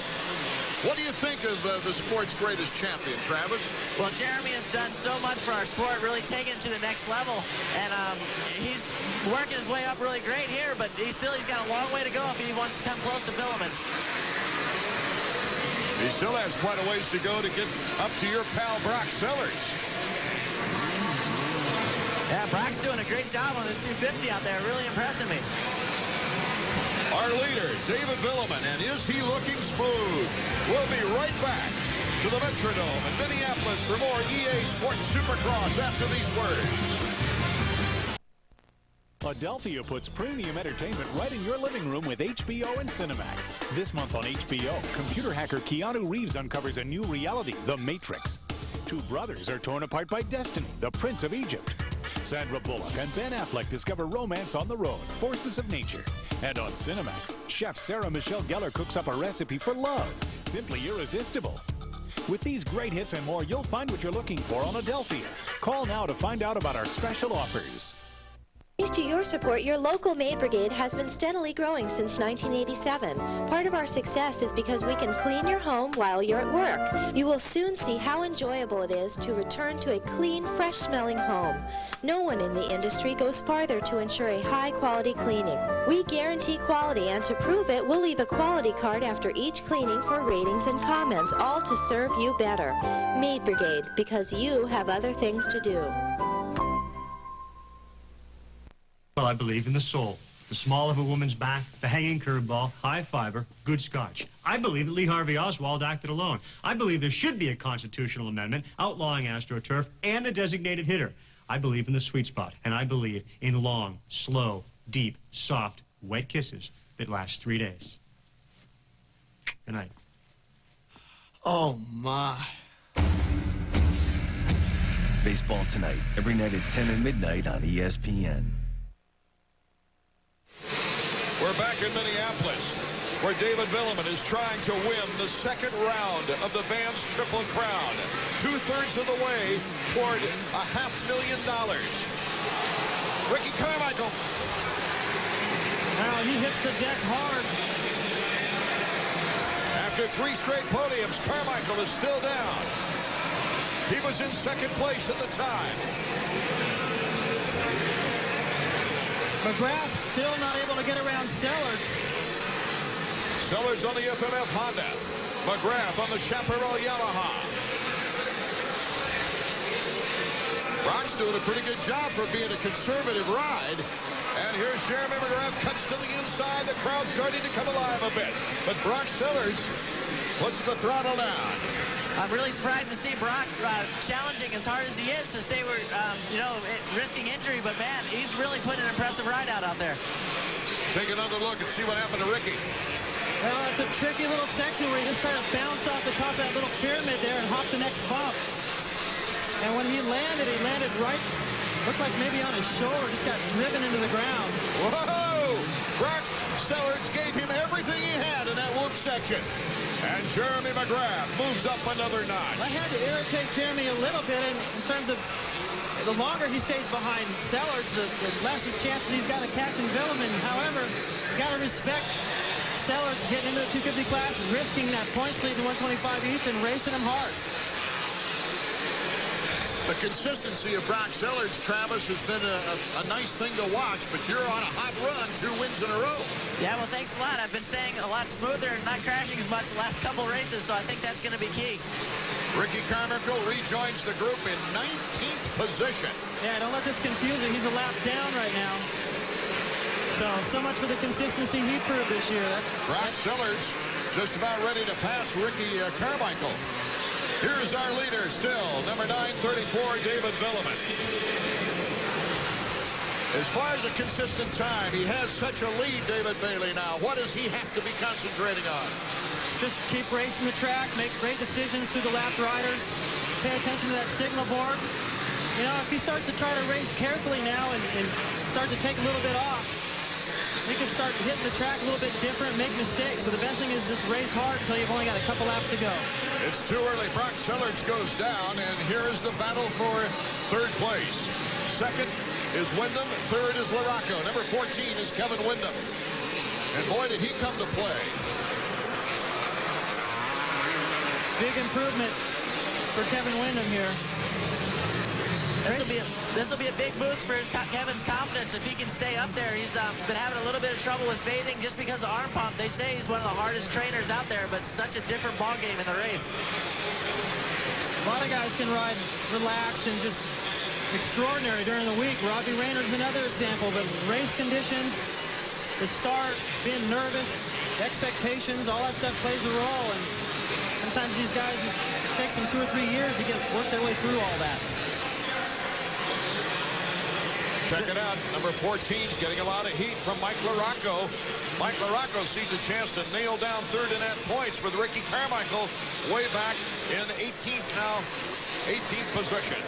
What do you think of the sport's greatest champion, Travis? Well, Jeremy has done so much for our sport, really taking it to the next level. And he's working his way up really great here, but he's got a long way to go if he wants to come close to Villeman. He still has quite a ways to go to get up to your pal Brock Sellers. Yeah, Brock's doing a great job on this 250 out there, really impressing me. Our leader, David Villeman, and is he looking smooth? We'll be right back to the Metrodome in Minneapolis for more EA Sports Supercross after these words. Adelphia puts premium entertainment right in your living room with HBO and Cinemax. This month on HBO, computer hacker Keanu Reeves uncovers a new reality, The Matrix. 2 brothers are torn apart by destiny, the Prince of Egypt. Sandra Bullock and Ben Affleck discover romance on the road, forces of nature. And on Cinemax, chef Sarah Michelle Gellar cooks up a recipe for love, simply irresistible. With these great hits and more, you'll find what you're looking for on Adelphia. Call now to find out about our special offers. Thanks to your support, your local Maid Brigade has been steadily growing since 1987. Part of our success is because we can clean your home while you're at work. You will soon see how enjoyable it is to return to a clean, fresh-smelling home. No one in the industry goes farther to ensure a high-quality cleaning. We guarantee quality, and to prove it, we'll leave a quality card after each cleaning for ratings and comments, all to serve you better. Maid Brigade, because you have other things to do. Well, I believe in the soul, the small of a woman's back, the hanging curveball, high fiber, good scotch. I believe that Lee Harvey Oswald acted alone. I believe there should be a constitutional amendment outlawing AstroTurf and the designated hitter. I believe in the sweet spot, and I believe in long, slow, deep, soft, wet kisses that last 3 days. Good night. Oh, my. Baseball tonight, every night at 10 and midnight on ESPN. We're back in Minneapolis. where David Villeman is trying to win the second round of the Vans Triple Crown. 2/3 of the way toward $500,000. Ricky Carmichael. Now he hits the deck hard. After 3 straight podiums, Carmichael is still down. He was in second place at the time. McGrath still not able to get around Sellards. Sellards on the FMF Honda. McGrath on the Chaparral Yamaha. Brock's doing a pretty good job for being a conservative ride. And here's Jeremy McGrath, cuts to the inside. The crowd starting to come alive a bit. But Brock Sellards puts the throttle down. I'm really surprised to see Brock challenging as hard as he is to stay, you know, risking injury. But, man, he's really putting an impressive ride out there. Take another look and see what happened to Ricky. Well, it's a tricky little section where he just tried to bounce off the top of that little pyramid there and hop the next bump. And when he landed right, looked like maybe on his shoulder, just got driven into the ground. Whoa! Brock Sellards gave him everything he had in that whoop section. And Jeremy McGrath moves up another notch. I had to irritate Jeremy a little bit in terms of the longer he stays behind Sellards, the less chances he's got of catching Villeman. However, you got to respect Sellards getting into the 250 class, risking that points lead in 125 East and racing him hard. The consistency of Brock Sellards, Travis, has been a nice thing to watch, but you're on a hot run, 2 wins in a row. Yeah, well, thanks a lot. I've been staying a lot smoother and not crashing as much the last couple races, so I think that's going to be key. Ricky Carmichael rejoins the group in 19th position. Yeah, don't let this confuse you. He's a lap down right now. So much for the consistency he proved this year. Brock Sellards just about ready to pass Ricky Carmichael. Here's our leader still, number 934, David Villeman. As far as a consistent time, he has such a lead, David Bailey, now. What does he have to be concentrating on? Just keep racing the track, make great decisions through the lap riders, pay attention to that signal board. You know, if he starts to try to race carefully now and start to take a little bit off, he can start hitting the track a little bit different, make mistakes. So the best thing is just race hard until you've only got a couple laps to go. It's too early. Brock Sellards goes down, and here is the battle for 3rd place. 2nd is Wyndham. 3rd is LaRocco. Number 14 is Kevin Wyndham. And boy, did he come to play. Big improvement for Kevin Wyndham here. This will be a big boost for Kevin's confidence if he can stay up there. He's been having a little bit of trouble with fading just because of arm pump. They say he's one of the hardest trainers out there, but such a different ball game in the race. A lot of guys can ride relaxed and just extraordinary during the week. Robbie Raynor's another example, but race conditions, the start, being nervous, expectations, all that stuff plays a role. And sometimes these guys, it takes them 2 or 3 years to work their way through all that. Check it out. Number 14 is getting a lot of heat from Mike LaRocco. Mike LaRocco sees a chance to nail down 3rd in net points with Ricky Carmichael way back in 18th now, 18th position.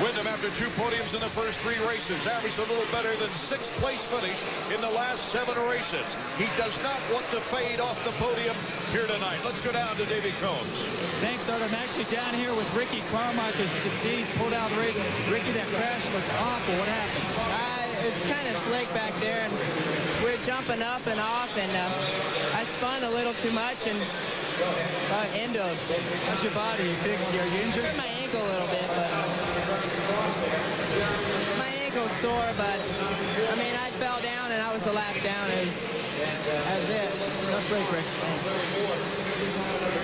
Wyndham, after 2 podiums in the first 3 races, averaged a little better than 6th place finish in the last 7 races. He does not want to fade off the podium here tonight. Let's go down to Davey Combs. Thanks, Art. I'm actually down here with Ricky Carmichael. As you can see, he's pulled out of the race. Ricky, that crash looked awful. What happened? It's kind of slick back there, and we're jumping up and off, and I spun a little too much, and endo. How's your body? Are you injured? I hurt my ankle a little bit, but my ankle's sore, but I mean, I fell down and I was a lap down, and that's it. Tough break, Rick.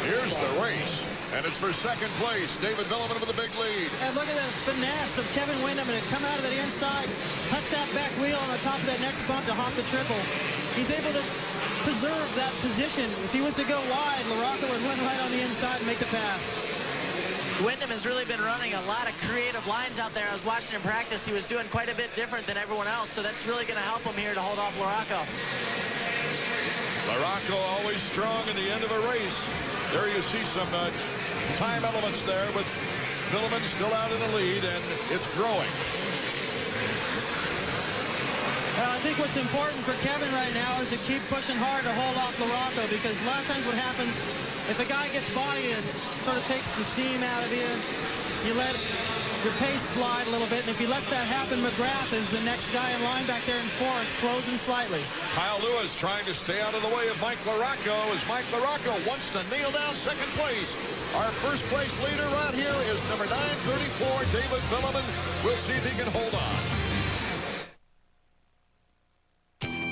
Here's the race, and it's for 2nd place. David Villeman with a big lead. And look at the finesse of Kevin Wyndham, and come out of the inside, touch that back wheel on the top of that next bump to hop the triple. He's able to preserve that position. If he was to go wide, LaRocco would run right on the inside and make the pass. Wyndham has really been running a lot of creative lines out there. I was watching him practice. He was doing quite a bit different than everyone else, so that's really going to help him here to hold off LaRocco. LaRocco always strong in the end of a race. There you see some time elements there with Villeman still out in the lead, and it's growing. Well, I think what's important for Kevin right now is to keep pushing hard to hold off LaRocco, because a lot of times what happens, if a guy gets body, it sort of takes the steam out of you. You let your pace slide a little bit, and if he lets that happen, McGrath is the next guy in line back there in fourth, closing slightly. Kyle Lewis trying to stay out of the way of Mike LaRocco, as Mike LaRocco wants to nail down second place. Our first place leader right here is number 934, David Villeman. We'll see if he can hold on.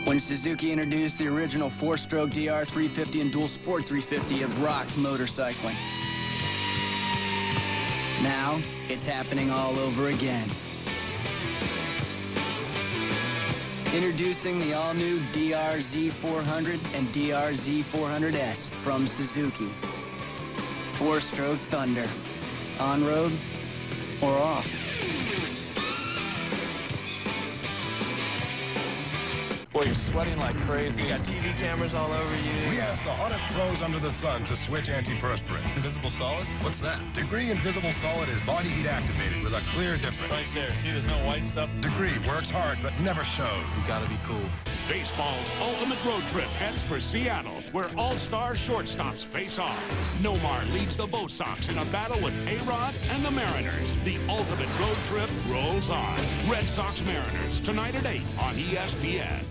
When Suzuki introduced the original 4-stroke DR 350 and dual sport 350, it rocked motorcycling. Now, it's happening all over again. Introducing the all-new DRZ400 and DRZ400S from Suzuki. 4-stroke thunder. On-road or off. Boy, you're sweating like crazy. You got TV cameras all over you. We asked the hottest pros under the sun to switch antiperspirants. Visible solid? What's that? Degree Invisible Solid is body heat activated with a clear difference. Right there. See, there's no white stuff. Degree works hard but never shows. It's gotta be cool. Baseball's ultimate road trip heads for Seattle, where all-star shortstops face off. Nomar leads the Bo Sox in a battle with A-Rod and the Mariners. The ultimate road trip rolls on. Red Sox Mariners, tonight at 8 on ESPN.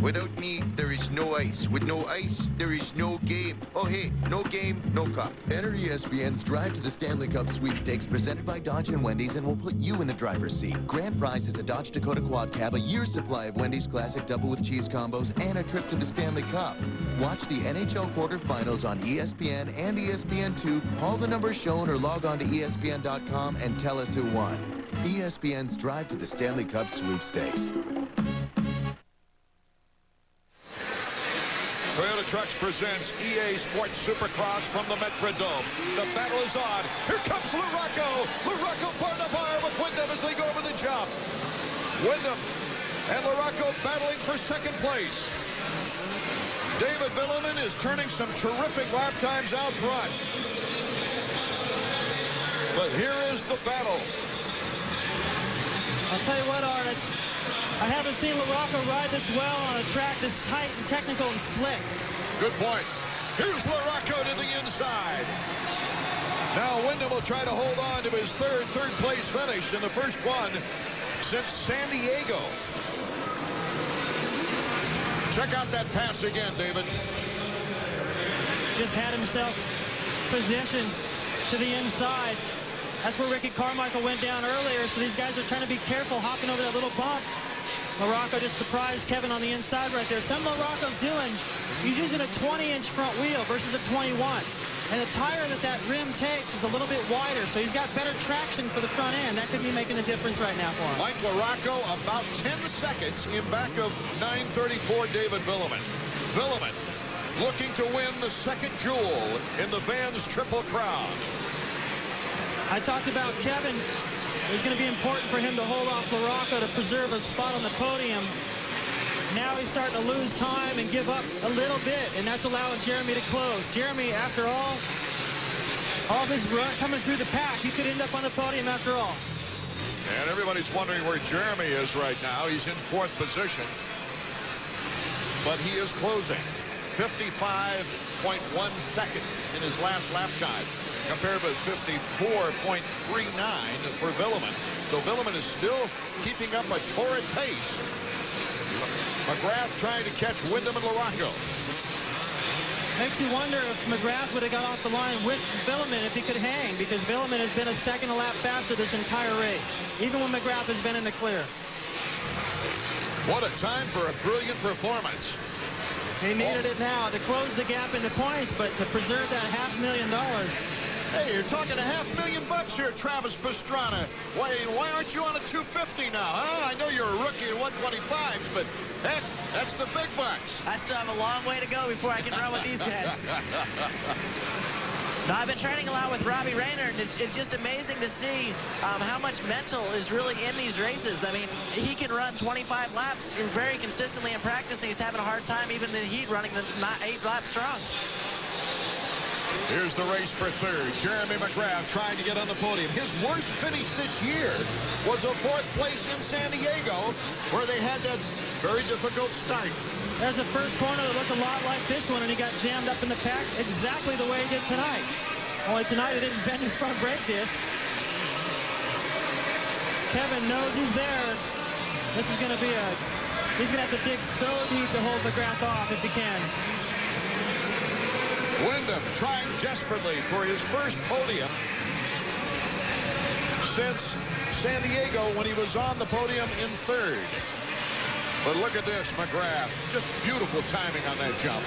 Without me, there is no ice. With no ice, there is no game. Oh, hey, no game, no cup. Enter ESPN's Drive to the Stanley Cup sweepstakes presented by Dodge and Wendy's, and will put you in the driver's seat. Grand prize is a Dodge Dakota Quad Cab, a year's supply of Wendy's Classic Double with Cheese combos, and a trip to the Stanley Cup. Watch the NHL quarterfinals on ESPN and ESPN2. Call the number shown or log on to ESPN.com and tell us who won. ESPN's Drive to the Stanley Cup sweepstakes. Toyota Trucks presents EA Sports Supercross from the Metrodome. The battle is on. Here comes LaRocco. LaRocco part of fire with Wyndham as they go over the jump. Wyndham and LaRocco battling for second place. David Villeman is turning some terrific lap times out front. But here is the battle. I'll tell you what, Art, I haven't seen LaRocco ride this well on a track this tight and technical and slick. Good point. Here's LaRocco to the inside. Now Wyndham will try to hold on to his third place finish in the first one since San Diego. Check out that pass again, David. Just had himself positioned to the inside. That's where Ricky Carmichael went down earlier, so these guys are trying to be careful hopping over that little bump. LaRocco just surprised Kevin on the inside right there. Something LaRocco's doing, he's using a 20-inch front wheel versus a 21. And the tire that rim takes is a little bit wider, so he's got better traction for the front end. That could be making a difference right now for him. Mike LaRocco about 10 seconds in back of 934 David Villeman. Villeman looking to win the second jewel in the Vans Triple Crown. I talked about Kevin. It was going to be important for him to hold off LaRocco to preserve a spot on the podium. Now he's starting to lose time and give up a little bit, and that's allowing Jeremy to close. Jeremy, after all of his run coming through the pack, he could end up on the podium after all. And everybody's wondering where Jeremy is right now. He's in fourth position, but he is closing. 55.1 seconds in his last lap time, compared with 54.39 for Villeman. So Villeman is still keeping up a torrid pace. McGrath trying to catch Wyndham and LaRocco. Makes you wonder if McGrath would have got off the line with Villeman if he could hang, because Villeman has been a second a lap faster this entire race, even when McGrath has been in the clear. What a time for a brilliant performance. He needed it now to close the gap into points, but to preserve that $500,000. Hey, you're talking $500,000 here, Travis Pastrana. Why aren't you on a 250 now, huh? I know you're a rookie at 125s, but heck, that's the big bucks. I still have a long way to go before I can run with these guys. No, I've been training a lot with Robbie Rayner, and it's just amazing to see how much mental is really in these races. I mean, he can run 25 laps very consistently in practice, and he's having a hard time even in the heat running the 8 laps strong. Here's the race for third. Jeremy McGrath trying to get on the podium. His worst finish this year was a 4th place in San Diego, where they had that very difficult start. There's a first corner that looked a lot like this one, and he got jammed up in the pack exactly the way he did tonight. Only tonight he didn't bend his front brake disc. Kevin knows he's there. This is going to be he's going to have to dig so deep to hold McGrath off if he can. Wyndham trying desperately for his first podium since San Diego when he was on the podium in 3rd. But look at this, McGrath. Just beautiful timing on that jump.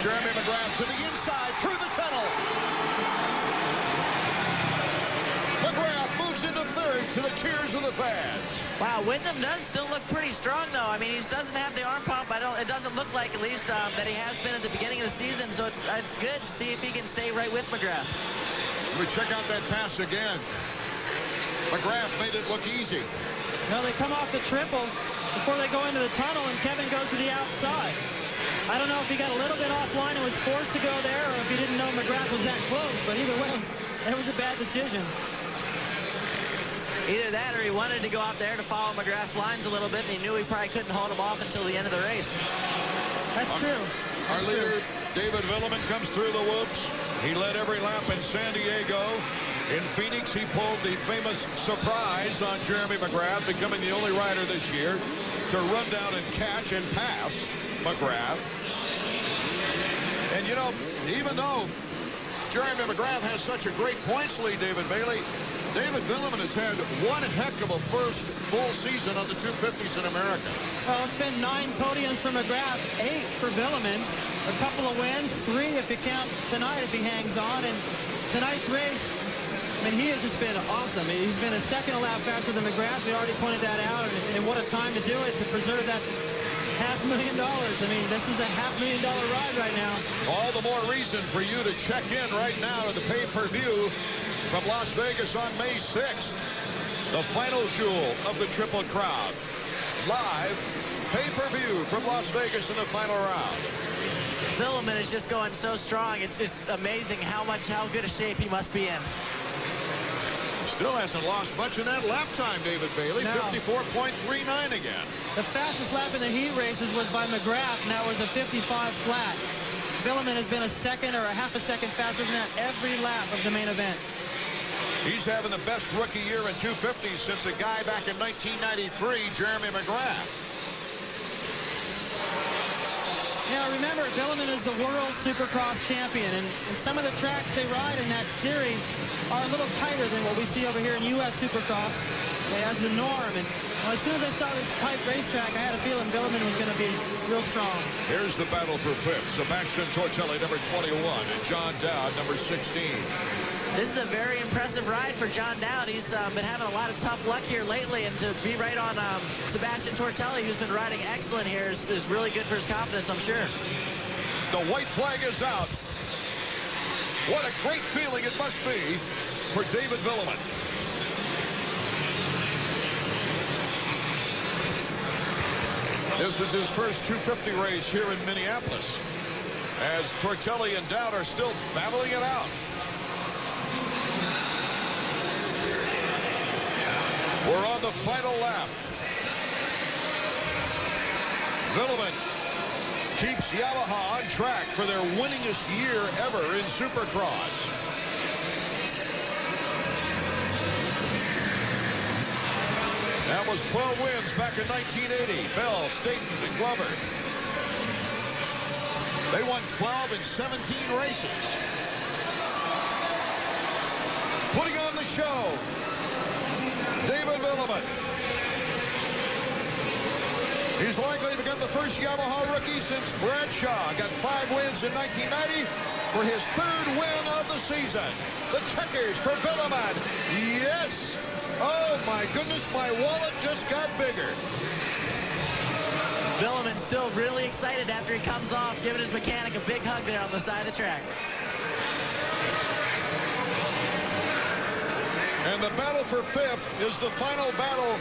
Jeremy McGrath to the inside, through the tunnel. McGrath moves into 3rd to the cheers of the fans. Wow, Wyndham does still look pretty strong, though. I mean, he doesn't have the arm pump. It doesn't look like, at least, that he has been at the beginning of the season. So it's good to see if he can stay right with McGrath. We check out that pass again. McGrath made it look easy. Now they come off the triple before they go into the tunnel, and Kevin goes to the outside. I don't know if he got a little bit offline and was forced to go there, or if he didn't know McGrath was that close. But either way, it was a bad decision. Either that or he wanted to go out there to follow McGrath's lines a little bit, and he knew he probably couldn't hold him off until the end of the race. That's true. Our leader, David Villeman, comes through the whoops. He led every lap in San Diego. In Phoenix, he pulled the famous surprise on Jeremy McGrath, becoming the only rider this year to run down and catch and pass McGrath. And, you know, even though Jeremy McGrath has such a great points lead, David Bailey, David Villeman has had one heck of a first full season on the 250s in America. Well, it's been 9 podiums for McGrath, 8 for Villeman. A couple of wins, 3 if you count tonight if he hangs on. And tonight's race, I mean, he has just been awesome. He's been a second a lap faster than McGrath. We already pointed that out. And what a time to do it, to preserve that $500,000. I mean, this is a $500,000 ride right now. All the more reason for you to check in right now to the pay-per-view from Las Vegas on May 6th. The final jewel of the Triple Crown. Live pay-per-view from Las Vegas in the final round. Villeman is just going so strong. It's just amazing how good a shape he must be in. Still hasn't lost much in that lap time, David Bailey. No. 54.39 again. The fastest lap in the heat races was by McGrath, and that was a 55 flat. Villeman has been a second or a half a second faster than that every lap of the main event. He's having the best rookie year in 250s since a guy back in 1993, Jeremy McGrath. Now remember, Villeman is the world Supercross champion, and some of the tracks they ride in that series are a little tighter than what we see over here in U.S. Supercross as the norm. And well, as soon as I saw this tight racetrack, I had a feeling Villeman was going to be real strong. Here's the battle for 5th. Sebastian Tortelli, number 21, and John Dowd, number 16. This is a very impressive ride for John Dowd. He's been having a lot of tough luck here lately, and to be right on Sebastian Tortelli, who's been riding excellent here, is really good for his confidence, I'm sure. The white flag is out. What a great feeling it must be for David Villeman. This is his first 250 race here in Minneapolis, as Tortelli and Dowd are still battling it out. We're on the final lap. Villeman keeps Yamaha on track for their winningest year ever in Supercross. That was 12 wins back in 1980. Bell, Staton, and Glover. They won 12 in 17 races. Putting on the show, David Villeman. He's likely to become the first Yamaha rookie since Bradshaw got 5 wins in 1990 for his 3rd win of the season. The checkers for Villeman. Yes! Oh my goodness, my wallet just got bigger. Villeman's still really excited after he comes off, giving his mechanic a big hug there on the side of the track. And the battle for 5th is the final battle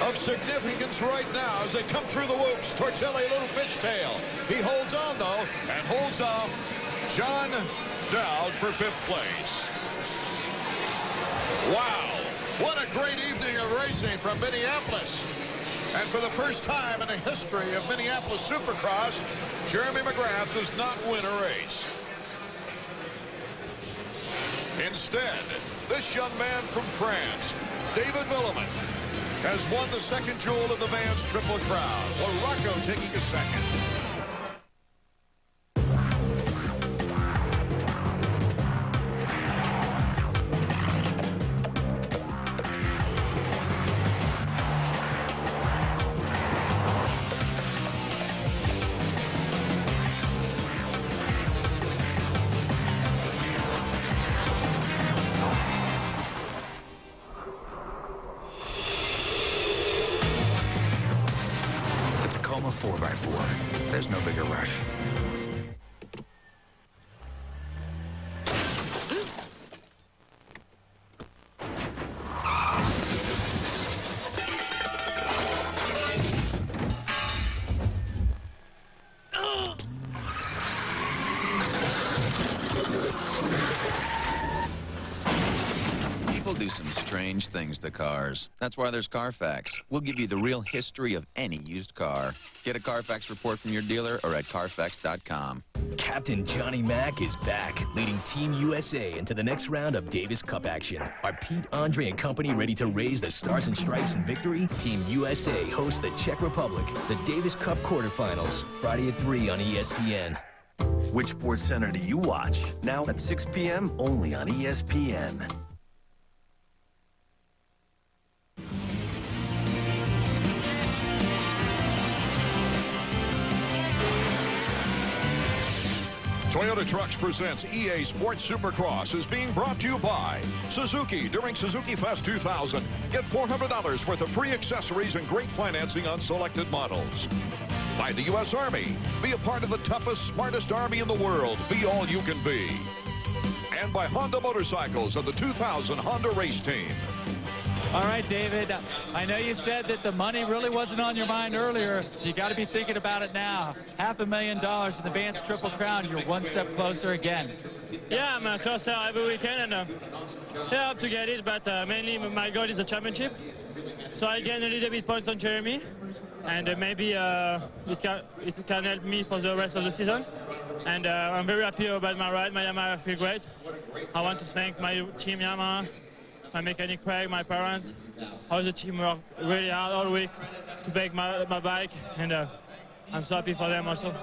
of significance right now as they come through the whoops. Tortelli, a little fishtail. He holds on, though, and holds off John Dowd for 5th place. Wow, what a great evening of racing from Minneapolis. And for the first time in the history of Minneapolis Supercross, Jeremy McGrath does not win a race. Instead, this young man from France, David Villemin, has won the 2nd jewel of the Vans Triple Crown, while Rocco taking a 2nd. The Tacoma 4x4. There's no bigger rush. People do some strange things to cars. That's why there's Carfax. We'll give you the real history of any used car. Get a Carfax report from your dealer or at Carfax.com. Captain Johnny Mack is back, leading Team USA into the next round of Davis Cup action. Are Pete, Andre, and company ready to raise the Stars and Stripes in victory? Team USA hosts the Czech Republic, the Davis Cup quarterfinals, Friday at 3 on ESPN. Which Sports Center do you watch? Now at 6 p.m. only on ESPN. Toyota Trucks presents EA Sports Supercross is being brought to you by Suzuki. During Suzuki Fest 2000, get $400 worth of free accessories and great financing on selected models. By the U.S. Army. Be a part of the toughest, smartest Army in the world. Be all you can be. And by Honda Motorcycles and the 2000 Honda Race Team. All right, David, I know you said that the money really wasn't on your mind earlier. You got to be thinking about it now. $500,000 in the Vans Triple Crown. You're one step closer again. Yeah, I'm closer every weekend, and yeah, I hope to get it, but mainly my goal is the championship. So I gain a little bit points on Jeremy, and maybe it can help me for the rest of the season. And I'm very happy about my ride. My Yamaha, I feel great. I want to thank my team Yamaha, my mechanic Craig, my parents, all the team worked really hard all week to make my bike, and I'm so happy for them also.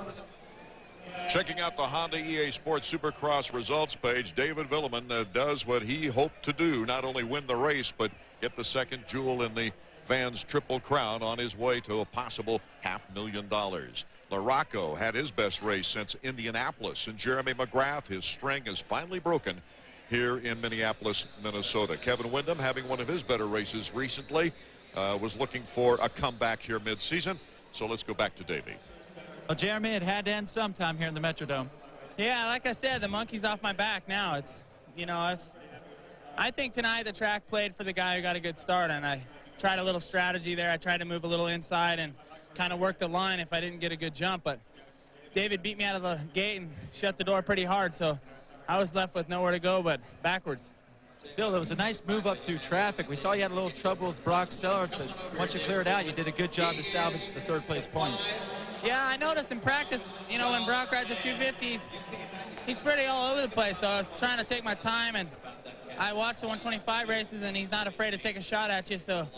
Checking out the Honda EA Sports Supercross results page, David Villemin does what he hoped to do, not only win the race, but get the 2nd jewel in the Vans Triple Crown on his way to a possible $500,000. LaRocco had his best race since Indianapolis, and Jeremy McGrath, his string is finally broken here in Minneapolis, Minnesota. Kevin Windham, having one of his better races recently, was looking for a comeback here mid-season. So let's go back to Davey. Well, Jeremy, it had to end sometime here in the Metrodome. Yeah, like I said, the monkey's off my back now. I think tonight the track played for the guy who got a good start, and I tried a little strategy there. I tried to move a little inside and kind of work the line if I didn't get a good jump, but David beat me out of the gate and shut the door pretty hard, so I was left with nowhere to go but backwards. Still, there was a nice move up through traffic. We saw you had a little trouble with Brock Sellers, but once you cleared out, you did a good job to salvage the 3rd place points. Yeah, I noticed in practice, you know, when Brock rides the 250s, he's pretty all over the place, so I was trying to take my time, and I watched the 125 races, and he's not afraid to take a shot at you, so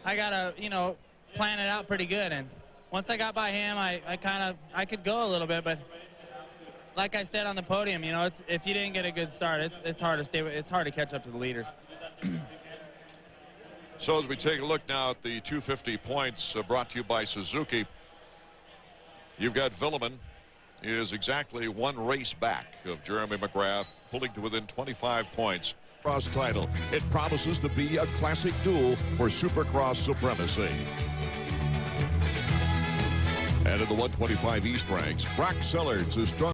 I got to, you know, plan it out pretty good. And once I got by him, I could go a little bit, but like I said on the podium, you know, if you didn't get a good start, it's hard to stay. It's hard to catch up to the leaders. So as we take a look now at the 250 points brought to you by Suzuki, you've got Villemin. He is exactly one race back of Jeremy McGrath, pulling to within 25 points. Cross title. It promises to be a classic duel for Supercross supremacy. And in the 125 East ranks, Brock Sellers is strong.